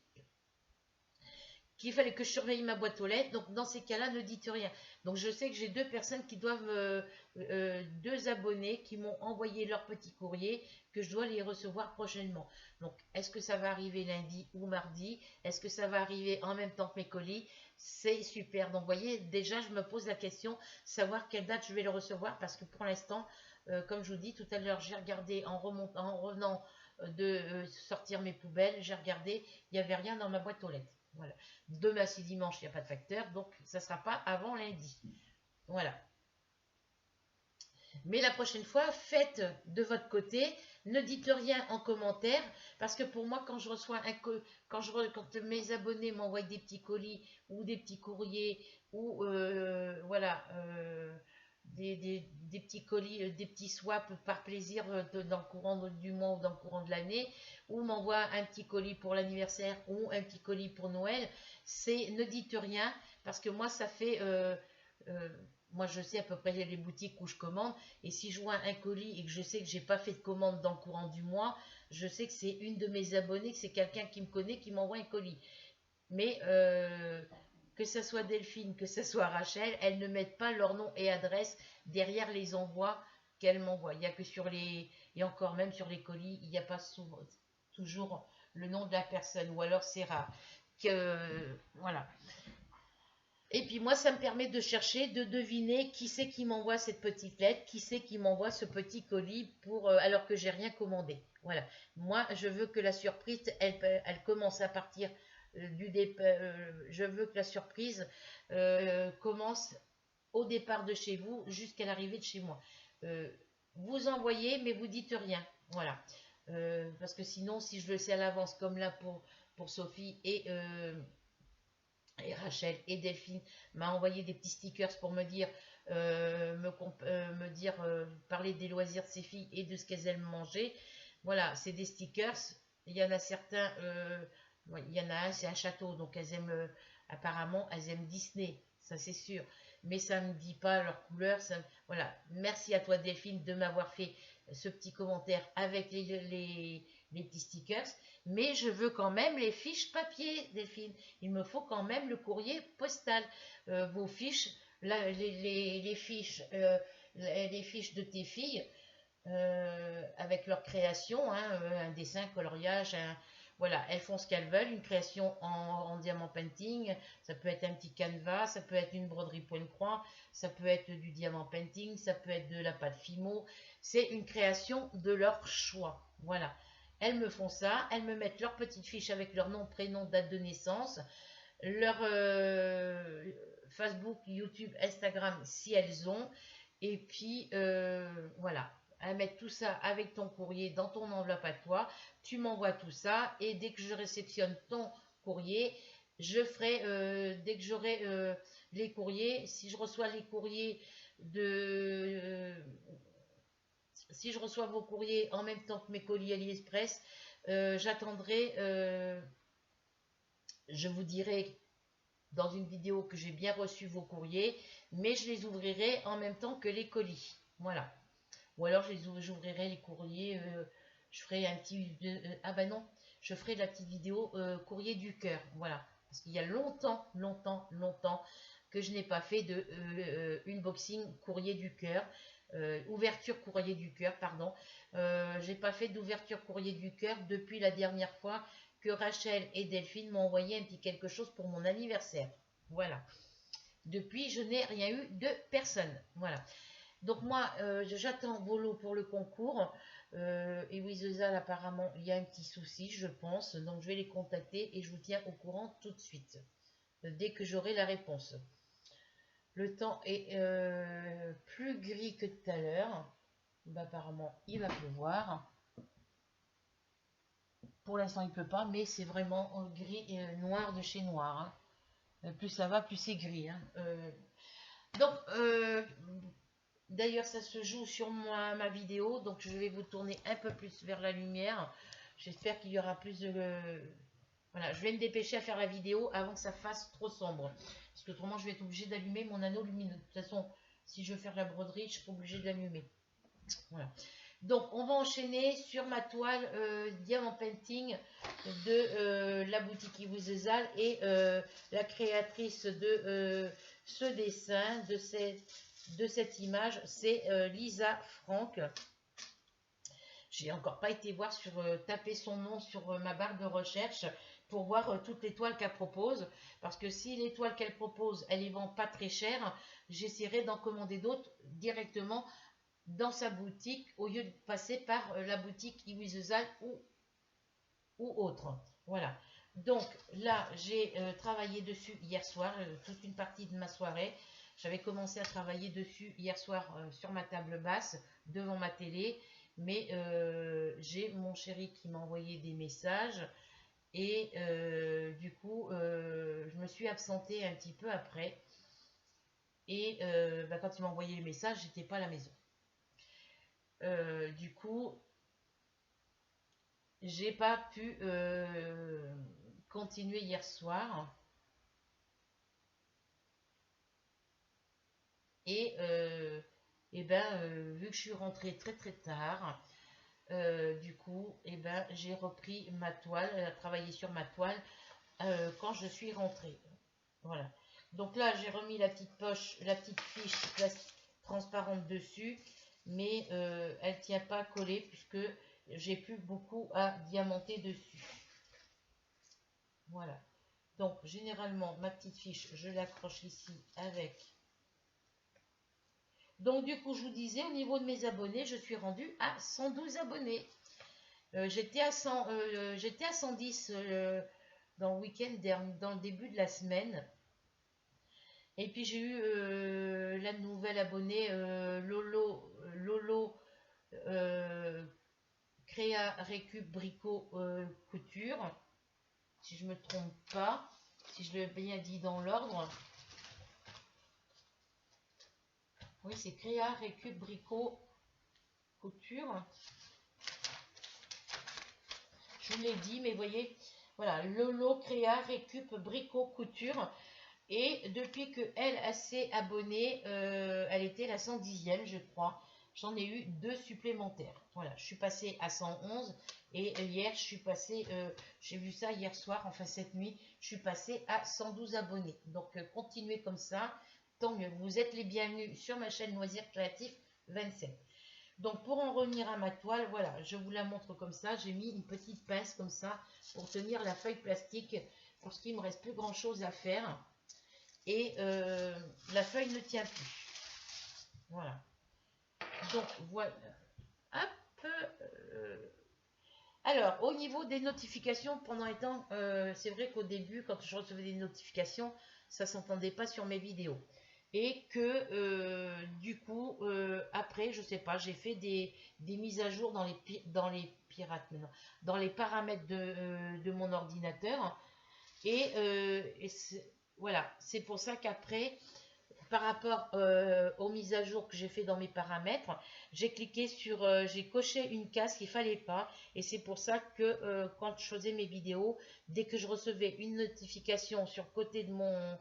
qu'il fallait que je surveille ma boîte aux lettres. Donc, dans ces cas-là, ne dites rien. Donc, je sais que j'ai deux personnes qui doivent, deux abonnés qui m'ont envoyé leur petit courrier, que je dois les recevoir prochainement. Donc, est-ce que ça va arriver lundi ou mardi? Est-ce que ça va arriver en même temps que mes colis? C'est super. Donc, vous voyez, déjà, je me pose la question, savoir quelle date je vais le recevoir, parce que pour l'instant, comme je vous dis tout à l'heure, j'ai regardé en revenant de sortir mes poubelles, j'ai regardé, il n'y avait rien dans ma boîte aux lettres. Voilà. Demain, c'est dimanche, il n'y a pas de facteur, donc ça ne sera pas avant lundi. Voilà. Mais la prochaine fois, faites de votre côté, ne dites rien en commentaire, parce que pour moi, quand je reçois quand mes abonnés m'envoient des petits colis ou des petits courriers ou voilà des petits colis, des petits swaps par plaisir dans le courant du mois ou dans le courant de l'année, ou m'envoie un petit colis pour l'anniversaire ou un petit colis pour Noël, ne dites rien, parce que moi ça fait euh, moi je sais à peu près les boutiques où je commande, et si je vois un colis et que je sais que j'ai pas fait de commande dans le courant du mois, je sais que c'est une de mes abonnées, que c'est quelqu'un qui me connaît qui m'envoie un colis. Mais que ce soit Delphine, que ce soit Rachel, elles ne mettent pas leur nom et adresse derrière les envois qu'elles m'envoient. Il n'y a que sur les... Et encore même sur les colis, il n'y a pas souvent, toujours le nom de la personne, ou alors c'est rare. Voilà. Et puis moi, ça me permet de chercher, de deviner qui c'est qui m'envoie cette petite lettre, qui c'est qui m'envoie ce petit colis alors que j'ai rien commandé. Voilà. Moi, je veux que la surprise, elle commence à partir du départ. Je veux que la surprise commence au départ de chez vous jusqu'à l'arrivée de chez moi. Euh, vous envoyez, mais vous dites rien. Voilà. Parce que sinon, si je le sais à l'avance, comme là pour Sophie et Rachel et Delphine m'a envoyé des petits stickers pour me dire, parler des loisirs de ses filles et de ce qu'elles aiment manger. Voilà, c'est des stickers. Il y en a certains, il y en a un, c'est un château, donc apparemment, elles aiment Disney, ça c'est sûr. Mais ça ne me dit pas leur couleur. Voilà, merci à toi Delphine de m'avoir fait ce petit commentaire avec les petits stickers. Mais je veux quand même les fiches papier, Delphine. Il me faut quand même le courrier postal. Vos fiches, les fiches, les fiches de tes filles, avec leur création, hein, un dessin, coloriage, voilà, elles font ce qu'elles veulent, une création en diamant painting, ça peut être un petit canevas, ça peut être une broderie point-croix, ça peut être du diamant painting, ça peut être de la pâte Fimo, c'est une création de leur choix, voilà. Elles me font ça, elles me mettent leur petite fiche avec leur nom, prénom, date de naissance, leur Facebook, YouTube, Instagram si elles ont, et puis voilà, à mettre tout ça avec ton courrier dans ton enveloppe à toi, tu m'envoies tout ça, et dès que je réceptionne ton courrier, je ferai, dès que j'aurai les courriers, si je reçois les courriers si je reçois vos courriers en même temps que mes colis AliExpress, j'attendrai, je vous dirai dans une vidéo que j'ai bien reçu vos courriers, mais je les ouvrirai en même temps que les colis. Voilà. Ou alors j'ouvrirai les courriers, je ferai un petit... ah ben non, je ferai la petite vidéo courrier du cœur. Voilà. Parce qu'il y a longtemps, longtemps, longtemps que je n'ai pas fait de unboxing courrier du cœur. Ouverture courrier du cœur, pardon. J'ai pas fait d'ouverture courrier du cœur depuis la dernière fois que Rachel et Delphine m'ont envoyé un petit quelque chose pour mon anniversaire. Voilà. Depuis, je n'ai rien eu de personne. Voilà. Donc moi, j'attends vos lots pour le concours. Et Wizezal, apparemment, il y a un petit souci, je pense. Donc je vais les contacter et je vous tiens au courant tout de suite. Dès que j'aurai la réponse. Le temps est plus gris que tout à l'heure. Bah, apparemment, il va pleuvoir. Pour l'instant, il ne peut pas, mais c'est vraiment gris et noir de chez noir. Hein. Plus ça va, plus c'est gris. Hein. Donc, d'ailleurs, ça se joue sur ma vidéo, donc je vais vous tourner un peu plus vers la lumière. J'espère qu'il y aura plus de... Voilà, je vais me dépêcher à faire la vidéo avant que ça fasse trop sombre. Parce que autrement, je vais être obligée d'allumer mon anneau lumineux. De toute façon, si je veux faire la broderie, je serai obligée d'allumer. Voilà. Donc, on va enchaîner sur ma toile Diamant Painting de la boutique Yves Zezal et la créatrice de ce dessin, de cette image, c'est Lisa Franck. J'ai encore pas été voir sur taper son nom sur ma barre de recherche pour voir toutes les toiles qu'elle propose. Parce que si les toiles qu'elle propose, elle les vend pas très cher, j'essaierai d'en commander d'autres directement dans sa boutique au lieu de passer par la boutique Yves Zezal ou autre. Voilà. Donc là, j'ai travaillé dessus hier soir, toute une partie de ma soirée. J'avais commencé à travailler dessus hier soir sur ma table basse, devant ma télé. Mais j'ai mon chéri qui m'a envoyé des messages. Et du coup, je me suis absentée un petit peu après. Et quand il m'a envoyé les messages, j'étais pas à la maison. Du coup, j'ai pas pu continuer hier soir. Et, vu que je suis rentrée très très tard, du coup, j'ai repris ma toile, travaillé sur ma toile quand je suis rentrée. Voilà. Donc là, j'ai remis la petite poche, la petite fiche transparente dessus, mais elle ne tient pas collée puisque j'ai plus beaucoup à diamanter dessus. Voilà. Donc, généralement, ma petite fiche, je l'accroche ici avec. Donc, du coup, je vous disais, au niveau de mes abonnés, je suis rendue à 112 abonnés. J'étais à 110 dans le week-end, dans le début de la semaine. Et puis, j'ai eu la nouvelle abonnée, Lolo Créa Récup Bricot Couture. Si je me trompe pas, si je l'ai bien dit dans l'ordre. Oui, c'est Créa Récup Bricot Couture. Je vous l'ai dit, mais voyez, voilà, Lolo Créa Récup Bricot Couture. Et depuis que elle s'est abonnée, elle était la 110e, je crois. J'en ai eu 2 supplémentaires. Voilà, je suis passée à 111 et hier, je suis passée, j'ai vu ça hier soir, enfin cette nuit, je suis passée à 112 abonnés. Donc, continuez comme ça, tant mieux. Vous êtes les bienvenus sur ma chaîne Loisirs Créatifs 27. Donc, pour en revenir à ma toile, voilà, je vous la montre comme ça. J'ai mis une petite pince comme ça pour tenir la feuille plastique parce qu'il ne me reste plus grand chose à faire. Et la feuille ne tient plus. Voilà. Donc, voilà. Hop. Alors, au niveau des notifications, pendant un temps, c'est vrai qu'au début, quand je recevais des notifications, ça ne s'entendait pas sur mes vidéos. Et que, du coup, après, je sais pas, j'ai fait des mises à jour dans les pirates maintenant, dans les paramètres de mon ordinateur. Et voilà, c'est pour ça qu'après, par rapport aux mises à jour que j'ai fait dans mes paramètres, j'ai cliqué sur, j'ai coché une case qu'il ne fallait pas. Et c'est pour ça que quand je faisais mes vidéos, dès que je recevais une notification sur le côté de mon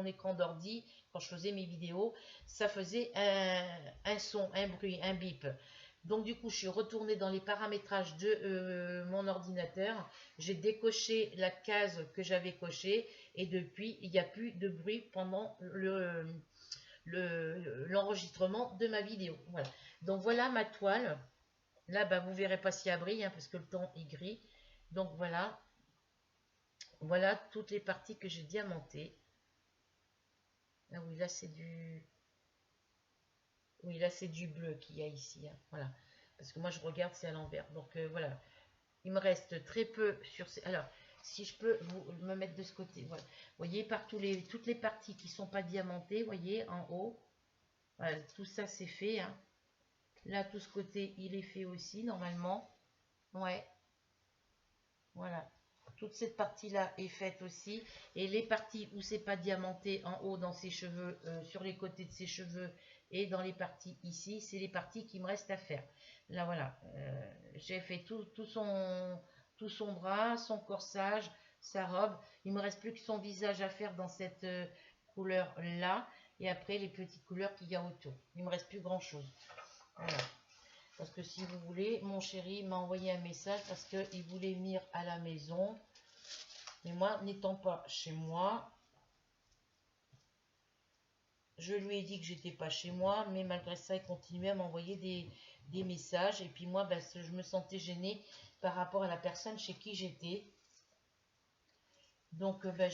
écran d'ordi, quand je faisais mes vidéos, ça faisait un son, un bruit, un bip. Donc du coup, je suis retournée dans les paramétrages de mon ordinateur. J'ai décoché la case que j'avais cochée et depuis, il n'y a plus de bruit pendant l'enregistrement de ma vidéo. Voilà. Donc voilà ma toile. Là, vous ne verrez pas si elle brille parce que le temps est gris. Donc voilà. Voilà toutes les parties que j'ai diamantées. Ah oui, là c'est du... Oui, là c'est du bleu qu'il y a ici. Hein. Voilà. Parce que moi je regarde, c'est à l'envers. Donc voilà. Il me reste très peu sur ces... Alors, si je peux me mettre de ce côté. Voilà. Vous voyez, toutes les parties qui ne sont pas diamantées, vous voyez, en haut. Voilà, tout ça c'est fait. Hein. Là, tout ce côté, il est fait aussi, normalement. Ouais. Voilà. toute cette partie-là est faite aussi. Et les parties où c'est pas diamanté en haut dans ses cheveux, sur les côtés de ses cheveux et dans les parties ici, c'est les parties qui me restent à faire. Là, voilà. J'ai fait tout son bras, son corsage, sa robe. Il me reste plus que son visage à faire dans cette couleur-là. Et après, les petites couleurs qu'il y a autour. Il me reste plus grand-chose. Voilà. Parce que si vous voulez, mon chéri m'a envoyé un message parce qu'il voulait venir à la maison. Mais moi, n'étant pas chez moi, je lui ai dit que j'étais pas chez moi. Mais malgré ça, il continuait à m'envoyer des messages. Et puis moi, ben, je me sentais gênée par rapport à la personne chez qui j'étais. Donc, ben,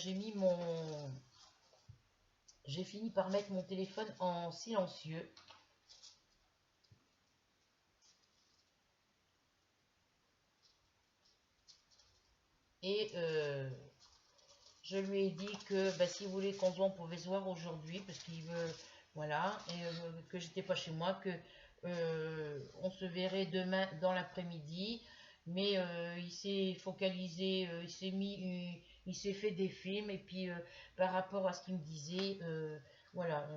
j'ai fini par mettre mon téléphone en silencieux. Et je lui ai dit que bah, si vous voulez qu'on se voit, on pouvait se voir aujourd'hui parce qu'il veut, voilà, et que j'étais pas chez moi, que on se verrait demain dans l'après-midi. Mais il s'est focalisé, il s'est fait des films et puis par rapport à ce qu'il me disait, voilà,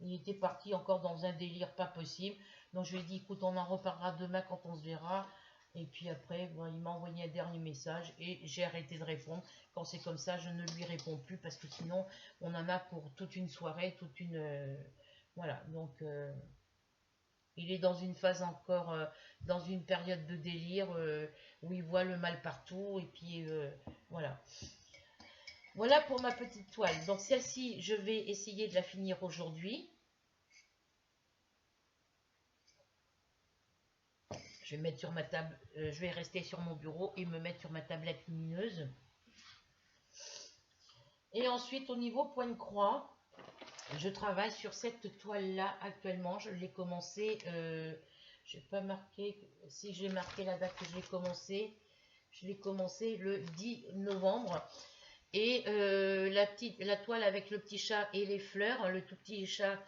il était parti encore dans un délire pas possible. Donc je lui ai dit, écoute, on en reparlera demain quand on se verra. Et puis après, bon, il m'a envoyé un dernier message et j'ai arrêté de répondre. Quand c'est comme ça, je ne lui réponds plus parce que sinon, on en a pour toute une soirée, toute une... voilà, donc il est dans une phase encore, dans une période de délire où il voit le mal partout. Et puis voilà. Voilà pour ma petite toile. Donc celle-ci, je vais essayer de la finir aujourd'hui. Je vais mettre sur ma table, je vais rester sur mon bureau et me mettre sur ma tablette lumineuse. Et ensuite, au niveau point de croix, je travaille sur cette toile-là actuellement. Je l'ai commencé, je n'ai pas marqué, si j'ai marqué la date que je l'ai commencé le 10 novembre. Et la toile avec le petit chat et les fleurs, le tout petit chat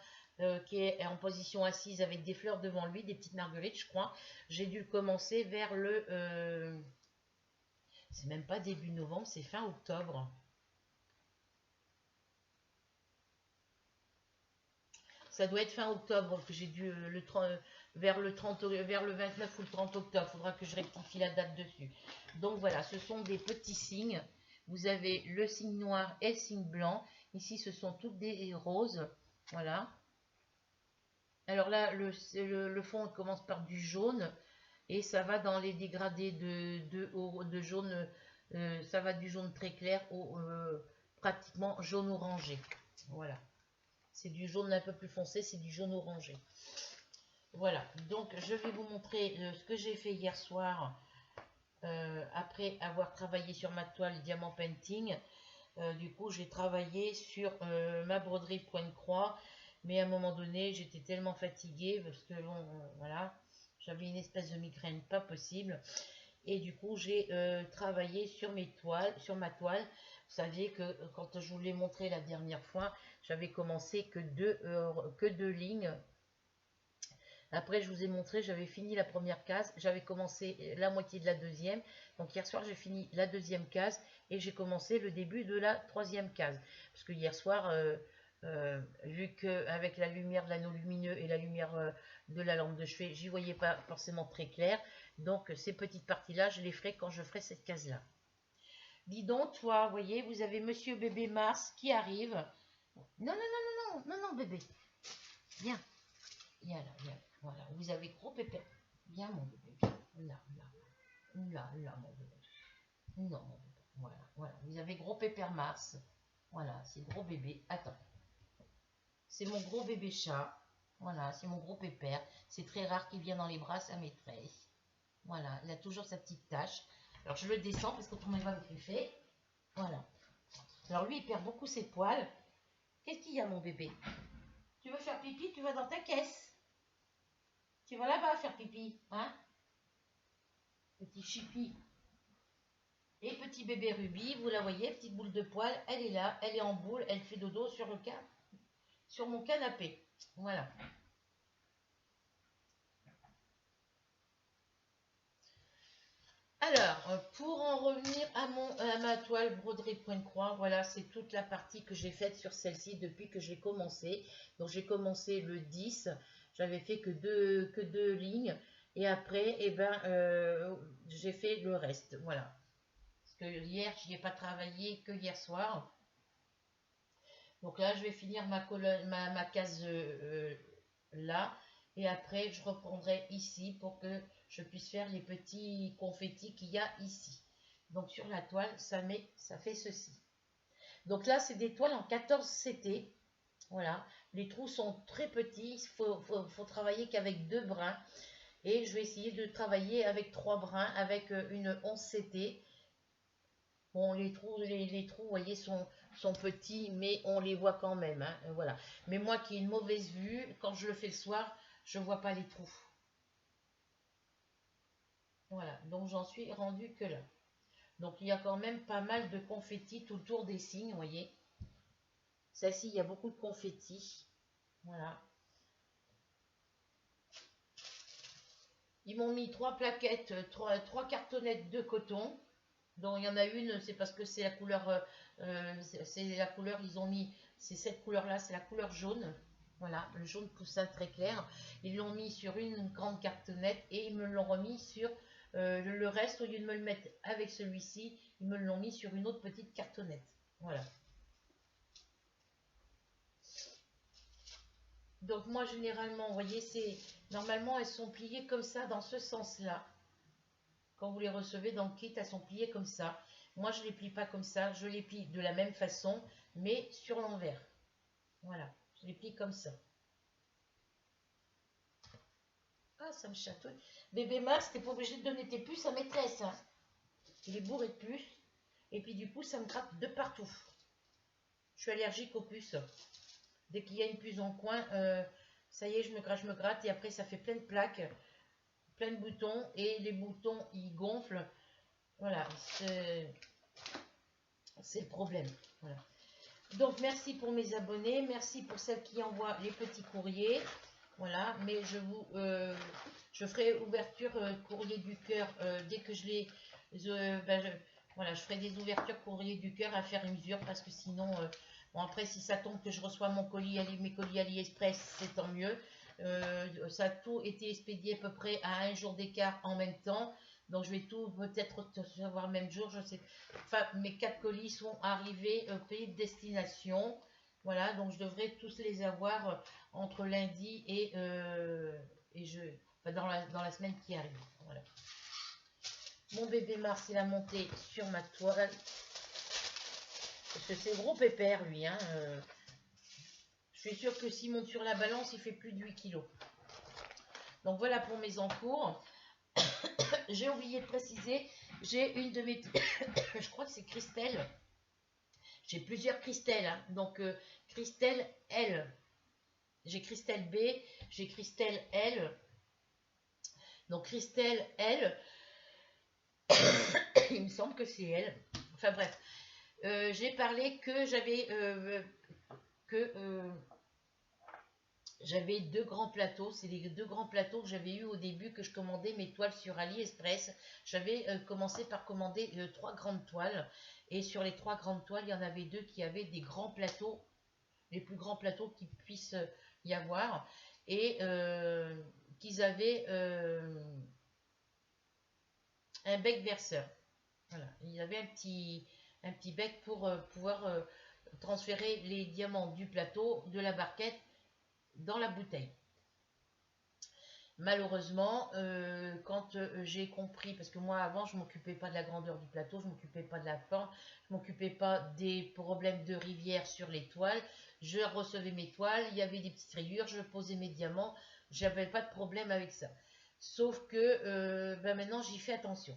qui est en position assise avec des fleurs devant lui, des petites marguerites, je crois. J'ai dû le commencer vers le... c'est même pas début novembre, c'est fin octobre. Ça doit être fin octobre que j'ai dû vers le 29 ou le 30 octobre. Il faudra que je rectifie la date dessus. Donc voilà, ce sont des petits signes. Vous avez le signe noir et le signe blanc. Ici, ce sont toutes des roses. Voilà. Alors là, le fond commence par du jaune. Et ça va dans les dégradés de jaune. Ça va du jaune très clair au pratiquement jaune orangé. Voilà. C'est du jaune un peu plus foncé, c'est du jaune orangé. Voilà, donc je vais vous montrer ce que j'ai fait hier soir après avoir travaillé sur ma toile Diamant Painting. Du coup, j'ai travaillé sur ma broderie point de croix, mais à un moment donné, j'étais tellement fatiguée parce que bon, voilà, j'avais une espèce de migraine pas possible. Et du coup, j'ai travaillé sur ma toile. Vous saviez que quand je vous l'ai montré la dernière fois, j'avais commencé que deux lignes. Après, je vous ai montré, j'avais fini la première case, j'avais commencé la moitié de la deuxième. Donc hier soir, j'ai fini la deuxième case et j'ai commencé le début de la troisième case. Parce que hier soir, vu qu'avec la lumière de l'anneau lumineux et la lumière de la lampe de chevet, j'y voyais pas forcément très clair. Donc ces petites parties-là, je les ferai quand je ferai cette case-là. Dis donc, toi, vous voyez, vous avez Monsieur Bébé Mars qui arrive. Non, non, non, non, non, non, non, bébé. Viens. Viens là, viens. Voilà, vous avez gros pépé. Viens, mon bébé. Là, là. Là, là, mon bébé. Non, mon bébé. Voilà, voilà. Vous avez gros pépère Mars. Voilà, c'est gros bébé. Attends. C'est mon gros bébé chat. Voilà, c'est mon gros pépère. C'est très rare qu'il vienne dans les bras sa maîtresse. Voilà, il a toujours sa petite tache. Alors, je le descends parce qu'autrement, il va me griffer. Voilà. Alors, lui, il perd beaucoup ses poils. Qu'est-ce qu'il y a, mon bébé? Tu veux faire pipi? Tu vas dans ta caisse. Tu vas là-bas faire pipi, hein? Petit chipi. Et petit bébé Ruby, vous la voyez, petite boule de poil, elle est là, elle est en boule, elle fait dodo sur mon canapé. Voilà. Alors, pour en revenir à ma toile broderie point croix, voilà, c'est toute la partie que j'ai faite sur celle-ci depuis que j'ai commencé. Donc, j'ai commencé le 10, j'avais fait que deux lignes. Et après, eh ben, j'ai fait le reste, voilà. Parce que hier, je n'y ai pas travaillé que hier soir. Donc là, je vais finir ma colonne, ma case là. Et après, je reprendrai ici pour que je puisse faire les petits confettis qu'il y a ici. Donc sur la toile, ça fait ceci. Donc là, c'est des toiles en 14 CT. Voilà. Les trous sont très petits. Il faut travailler qu'avec 2 brins. Et je vais essayer de travailler avec 3 brins, avec une 11 CT. Bon, les trous, vous voyez, sont petits, mais on les voit quand même. Hein, voilà. Mais moi qui ai une mauvaise vue, quand je le fais le soir, je ne vois pas les trous. Voilà, donc j'en suis rendu que là. Donc il y a quand même pas mal de confettis tout autour des signes, vous voyez. Celle-ci, il y a beaucoup de confettis. Voilà. Ils m'ont mis 3 plaquettes, 3 cartonnettes de coton. Donc il y en a une, c'est parce que c'est la couleur, ils ont mis, c'est cette couleur-là, c'est la couleur jaune. Voilà, le jaune poussin très clair. Ils l'ont mis sur une grande cartonnette et ils me l'ont remis sur le reste. Au lieu de me le mettre avec celui-ci, ils me l'ont mis sur une autre petite cartonnette. Voilà. Donc moi, généralement, vous voyez, normalement, elles sont pliées comme ça, dans ce sens-là. Quand vous les recevez dans le kit, elles sont pliées comme ça. Moi, je ne les plie pas comme ça. Je les plie de la même façon, mais sur l'envers. Voilà, je les plie comme ça. Ah, ça me chatouille. Bébé Max, t'es pas obligé de donner tes puces à maîtresse. Hein. Il est bourré de puces. Et puis du coup, ça me gratte de partout. Je suis allergique aux puces. Dès qu'il y a une puce en coin, ça y est, je me gratte. Et après, ça fait plein de plaques, plein de boutons. Et les boutons, ils gonflent. Voilà, c'est le problème. Voilà. Donc, merci pour mes abonnés. Merci pour celles qui envoient les petits courriers. Voilà, mais je ferai ouverture courrier du cœur dès que je les... voilà, je ferai des ouvertures courrier du cœur à faire mesure parce que sinon... bon, après, si ça tombe que je reçois mon colis, mes colis AliExpress, c'est tant mieux. Ça a tout été expédié à peu près à 1 jour d'écart en même temps. Donc, je vais tout peut-être recevoir le même jour. Je sais. Enfin, mes 4 colis sont arrivés au pays de destination. Voilà, donc je devrais tous les avoir entre lundi et enfin, dans la semaine qui arrive. Voilà. Mon bébé Mars, il a monté sur ma toile. Parce que c'est gros pépère, lui. Hein, je suis sûre que s'il monte sur la balance, il fait plus de 8 kilos. Donc voilà pour mes encours. J'ai oublié de préciser, j'ai une de mes... je crois que c'est Christelle. J'ai plusieurs Christelle. Hein. Donc Christelle L. J'ai Christelle B. J'ai Christelle L. Donc Christelle L. Il me semble que c'est elle. Enfin bref. J'ai parlé que j'avais 2 grands plateaux. C'est les 2 grands plateaux que j'avais eu au début que je commandais mes toiles sur AliExpress. J'avais commencé par commander 3 grandes toiles. Et sur les 3 grandes toiles, il y en avait 2 qui avaient des grands plateaux. Les plus grands plateaux qu'il puisse y avoir. Et qu'ils avaient un bec verseur. Voilà. Il y avait un petit bec pour pouvoir transférer les diamants du plateau, de la barquette, dans la bouteille. Malheureusement, quand j'ai compris, parce que moi avant je m'occupais pas de la grandeur du plateau, je m'occupais pas de la forme, je m'occupais pas des problèmes de rivière sur les toiles, je recevais mes toiles, il y avait des petites rayures, je posais mes diamants, j'avais pas de problème avec ça. Sauf que maintenant j'y fais attention.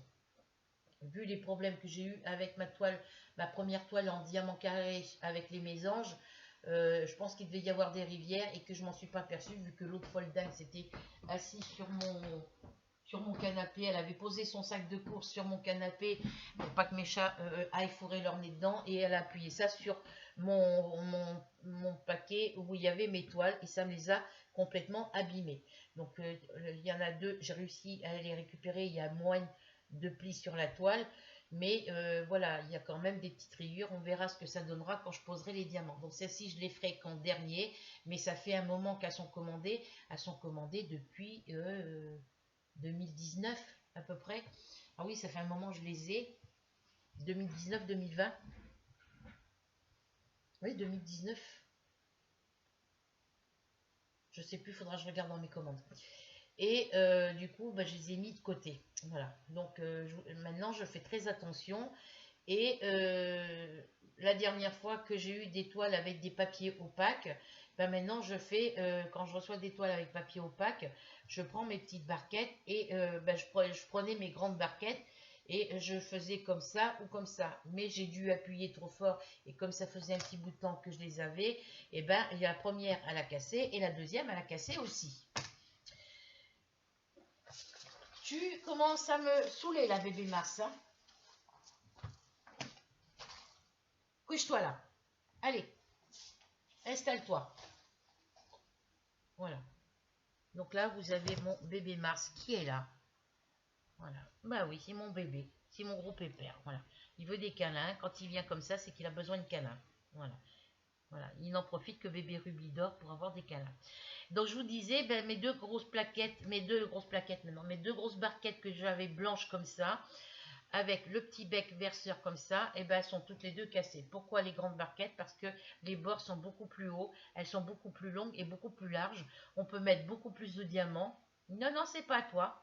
Vu les problèmes que j'ai eu avec ma toile, ma première toile en diamant carré avec les mésanges, je pense qu'il devait y avoir des rivières et que je m'en suis pas aperçue vu que l'autre folle dingue s'était assise sur mon canapé. Elle avait posé son sac de course sur mon canapé pour pas que mes chats aillent fourrer leur nez dedans et elle a appuyé ça sur mon paquet où il y avait mes toiles et ça me les a complètement abîmées. Donc il y en a 2, j'ai réussi à les récupérer il y a moins de plis sur la toile. Mais voilà, il y a quand même des petites rayures. On verra ce que ça donnera quand je poserai les diamants. Donc celles-ci, je les ferai qu'en dernier. Mais ça fait un moment qu'elles sont commandées. Elles sont commandées depuis 2019 à peu près. Ah oui, ça fait un moment que je les ai. 2019-2020. Oui, 2019. Je sais plus, il faudra que je regarde dans mes commandes. Et du coup, bah, je les ai mis de côté. Voilà. Donc maintenant, je fais très attention. Et la dernière fois que j'ai eu des toiles avec des papiers opaques, bah, maintenant je fais, quand je reçois des toiles avec papier opaque, je prends mes petites barquettes et bah, je prenais mes grandes barquettes et je faisais comme ça ou comme ça. Mais j'ai dû appuyer trop fort et comme ça faisait un petit bout de temps que je les avais, et ben la première elle a cassé et la deuxième elle a cassé aussi. Tu commences à me saouler la bébé Mars, hein? Couche-toi là. Allez, installe-toi. Voilà. Donc là, vous avez mon bébé Mars qui est là. Voilà. Bah oui, c'est mon bébé. C'est mon gros pépère. Voilà. Il veut des câlins. Quand il vient comme ça, c'est qu'il a besoin de câlins. Voilà. Voilà. Il n'en profite que bébé Ruby d'or pour avoir des câlins. Donc je vous disais, ben, mes deux grosses plaquettes maintenant, mes deux grosses barquettes que j'avais blanches comme ça, avec le petit bec verseur comme ça, et ben elles sont toutes les deux cassées. Pourquoi les grandes barquettes? Parce que les bords sont beaucoup plus hauts, elles sont beaucoup plus longues et beaucoup plus larges. On peut mettre beaucoup plus de diamants. Non, non, c'est pas à toi.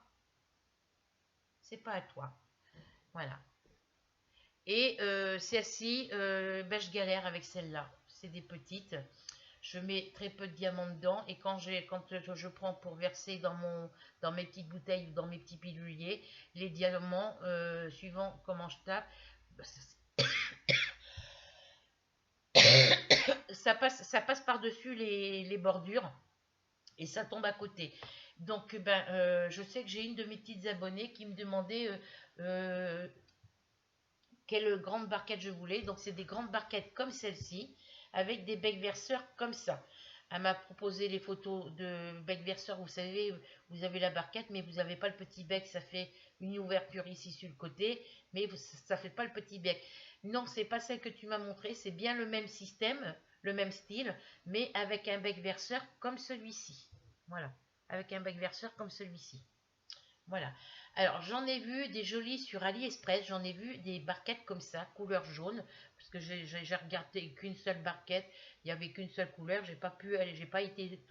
C'est pas à toi. Voilà. Et celle-ci, ben, je galère avec celle-là. C'est des petites. Je mets très peu de diamants dedans et quand je prends pour verser dans mes petites bouteilles ou dans mes petits piluliers, les diamants, suivant comment je tape, ça passe par-dessus les bordures et ça tombe à côté. Donc ben, je sais que j'ai une de mes petites abonnées qui me demandait quelle grande barquette je voulais. Donc c'est des grandes barquettes comme celle-ci avec des becs verseurs comme ça. Elle m'a proposé les photos de bec verseur. Vous savez, vous avez la barquette, mais vous n'avez pas le petit bec. Ça fait une ouverture ici sur le côté, mais ça ne fait pas le petit bec. Non, c'est pas celle que tu m'as montré. C'est bien le même système, le même style, mais avec un bec verseur comme celui-ci. Voilà, avec un bec verseur comme celui-ci. Voilà. Alors, j'en ai vu des jolies sur AliExpress. J'en ai vu des barquettes comme ça, couleur jaune. Parce que j'ai regardé qu'une seule barquette. Il n'y avait qu'une seule couleur. J'ai pas pu aller, j'ai pas été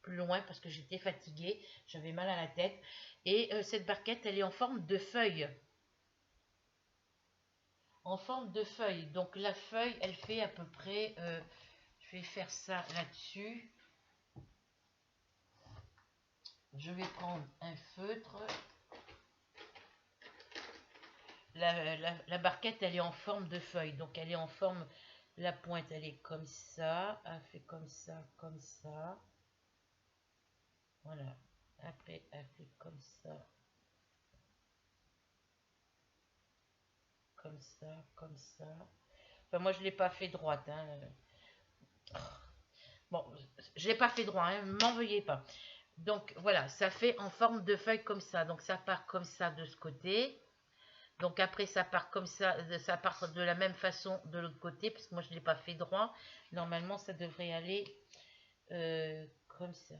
plus loin parce que j'étais fatiguée. J'avais mal à la tête. Et cette barquette, elle est en forme de feuille. En forme de feuille. Donc, la feuille, elle fait à peu près... je vais faire ça là-dessus. Je vais prendre un feutre. La barquette, elle est en forme de feuille. Donc, elle est en forme... La pointe, elle est comme ça. Elle fait comme ça, comme ça. Voilà. Après, elle fait comme ça. Comme ça, comme ça. Enfin, moi, je ne l'ai pas fait droite. Hein. Bon, je ne l'ai pas fait droit. Hein. M'en veuillez pas. Donc, voilà. Ça fait en forme de feuille comme ça. Donc, ça part comme ça de ce côté. Donc après ça part comme ça part de la même façon de l'autre côté, parce que moi je ne l'ai pas fait droit. Normalement ça devrait aller comme ça.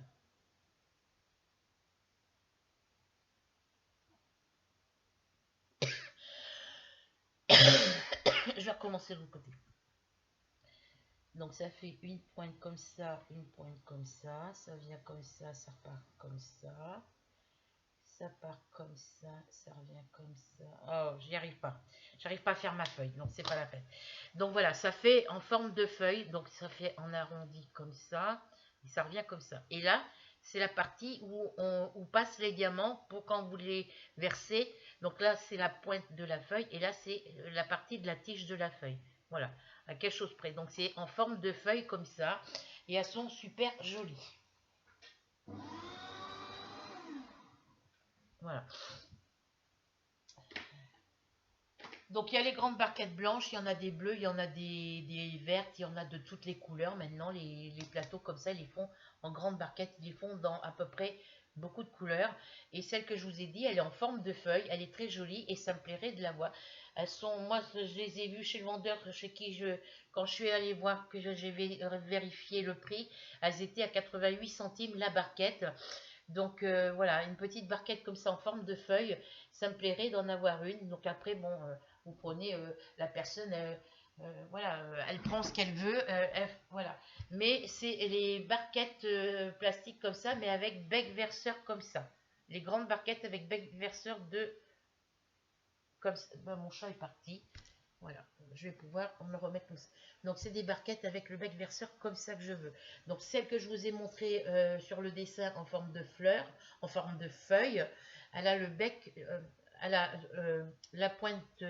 Je vais recommencer de l'autre côté. Donc ça fait une pointe comme ça, une pointe comme ça vient comme ça repart comme ça. Ça part comme ça revient comme ça. Oh, j'y arrive pas. J'arrive pas à faire ma feuille, donc c'est pas la peine. Donc voilà, ça fait en forme de feuille, donc ça fait en arrondi comme ça, et ça revient comme ça. Et là, c'est la partie où on passe les diamants pour quand vous les versez. Donc là, c'est la pointe de la feuille, et là, c'est la partie de la tige de la feuille. Voilà, à quelque chose près. Donc c'est en forme de feuille comme ça, et elles sont super jolies. Voilà. Donc il y a les grandes barquettes blanches, il y en a des bleues, il y en a des vertes, il y en a de toutes les couleurs. Maintenant, les plateaux comme ça, ils les font en grandes barquettes, ils les font dans à peu près beaucoup de couleurs. Et celle que je vous ai dit, elle est en forme de feuille, elle est très jolie et ça me plairait de la voir. Elles sont, moi, je les ai vues chez le vendeur, chez qui quand je suis allée voir que j'ai vérifié le prix, elles étaient à 88 centimes la barquette. Donc voilà, une petite barquette comme ça en forme de feuille, ça me plairait d'en avoir une. Donc après, bon, vous prenez la personne, voilà, elle prend ce qu'elle veut, voilà. Mais c'est les barquettes plastiques comme ça, mais avec bec verseur comme ça. Les grandes barquettes avec bec verseur de comme ça. Ben, mon chat est parti. Voilà, je vais pouvoir me remettre comme ça. Donc, c'est des barquettes avec le bec verseur comme ça que je veux. Donc, celle que je vous ai montrée sur le dessin en forme de fleur, en forme de feuille, elle a le bec, elle a la pointe,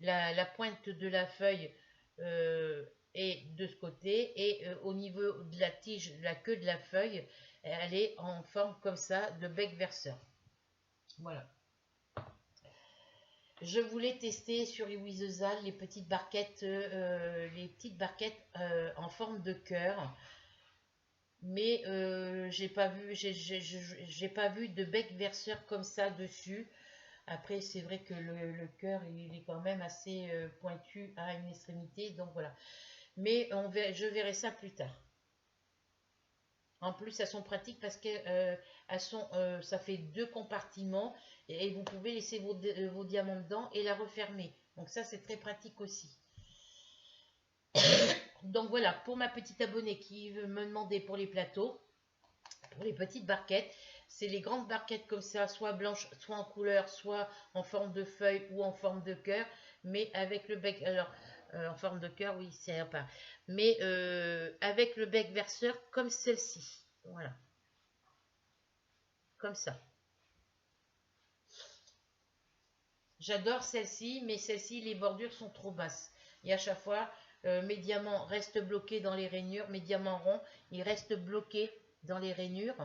la pointe de la feuille est de ce côté et au niveau de la tige, la queue de la feuille, elle est en forme comme ça de bec verseur. Voilà. Je voulais tester sur Iwizezal les petites barquettes, en forme de cœur, mais j'ai pas vu, j'ai pas vu de bec verseur comme ça dessus. Après, c'est vrai que le cœur, il est quand même assez pointu à une extrémité, donc voilà. Mais je verrai ça plus tard. En plus, elles sont pratiques parce que ça fait 2 compartiments et vous pouvez laisser vos diamants dedans et la refermer. Donc ça, c'est très pratique aussi. Donc voilà, pour ma petite abonnée qui veut me demander pour les plateaux, pour les petites barquettes, c'est les grandes barquettes comme ça, soit blanches, soit en couleur, soit en forme de feuille ou en forme de cœur, mais avec le bec, alors en forme de cœur, oui, c'est pas, mais avec le bec verseur comme celle-ci, voilà, comme ça. J'adore celle-ci, mais celle-ci, les bordures sont trop basses. Et à chaque fois, mes diamants restent bloqués dans les rainures. Mes diamants ronds, ils restent bloqués dans les rainures.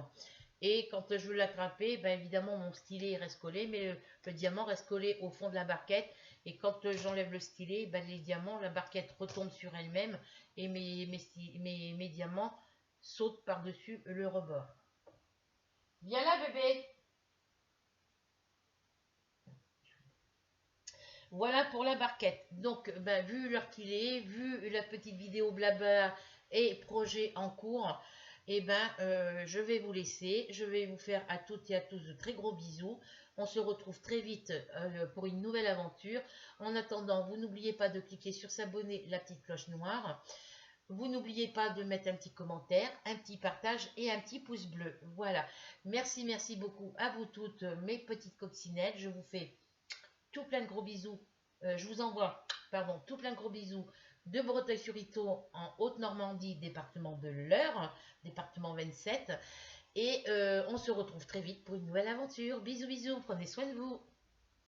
Et quand je veux l'attraper, ben évidemment, mon stylet reste collé, mais le diamant reste collé au fond de la barquette. Et quand j'enlève le stylet, ben les diamants, la barquette retombe sur elle-même et mes diamants sautent par-dessus le rebord. Viens là, bébé! Voilà pour la barquette. Donc, ben, vu l'heure qu'il est, vu la petite vidéo blabla et projet en cours, eh ben, je vais vous laisser. Je vais vous faire à toutes et à tous de très gros bisous. On se retrouve très vite pour une nouvelle aventure. En attendant, vous n'oubliez pas de cliquer sur s'abonner, la petite cloche noire. Vous n'oubliez pas de mettre un petit commentaire, un petit partage et un petit pouce bleu. Voilà. Merci, merci beaucoup à vous toutes, mes petites coccinelles. Je vous fais tout plein de gros bisous. Je vous envoie, pardon, tout plein de gros bisous de Breteuil-sur-Ito en Haute-Normandie, département de l'Eure, département 27. Et on se retrouve très vite pour une nouvelle aventure. Bisous, bisous, prenez soin de vous.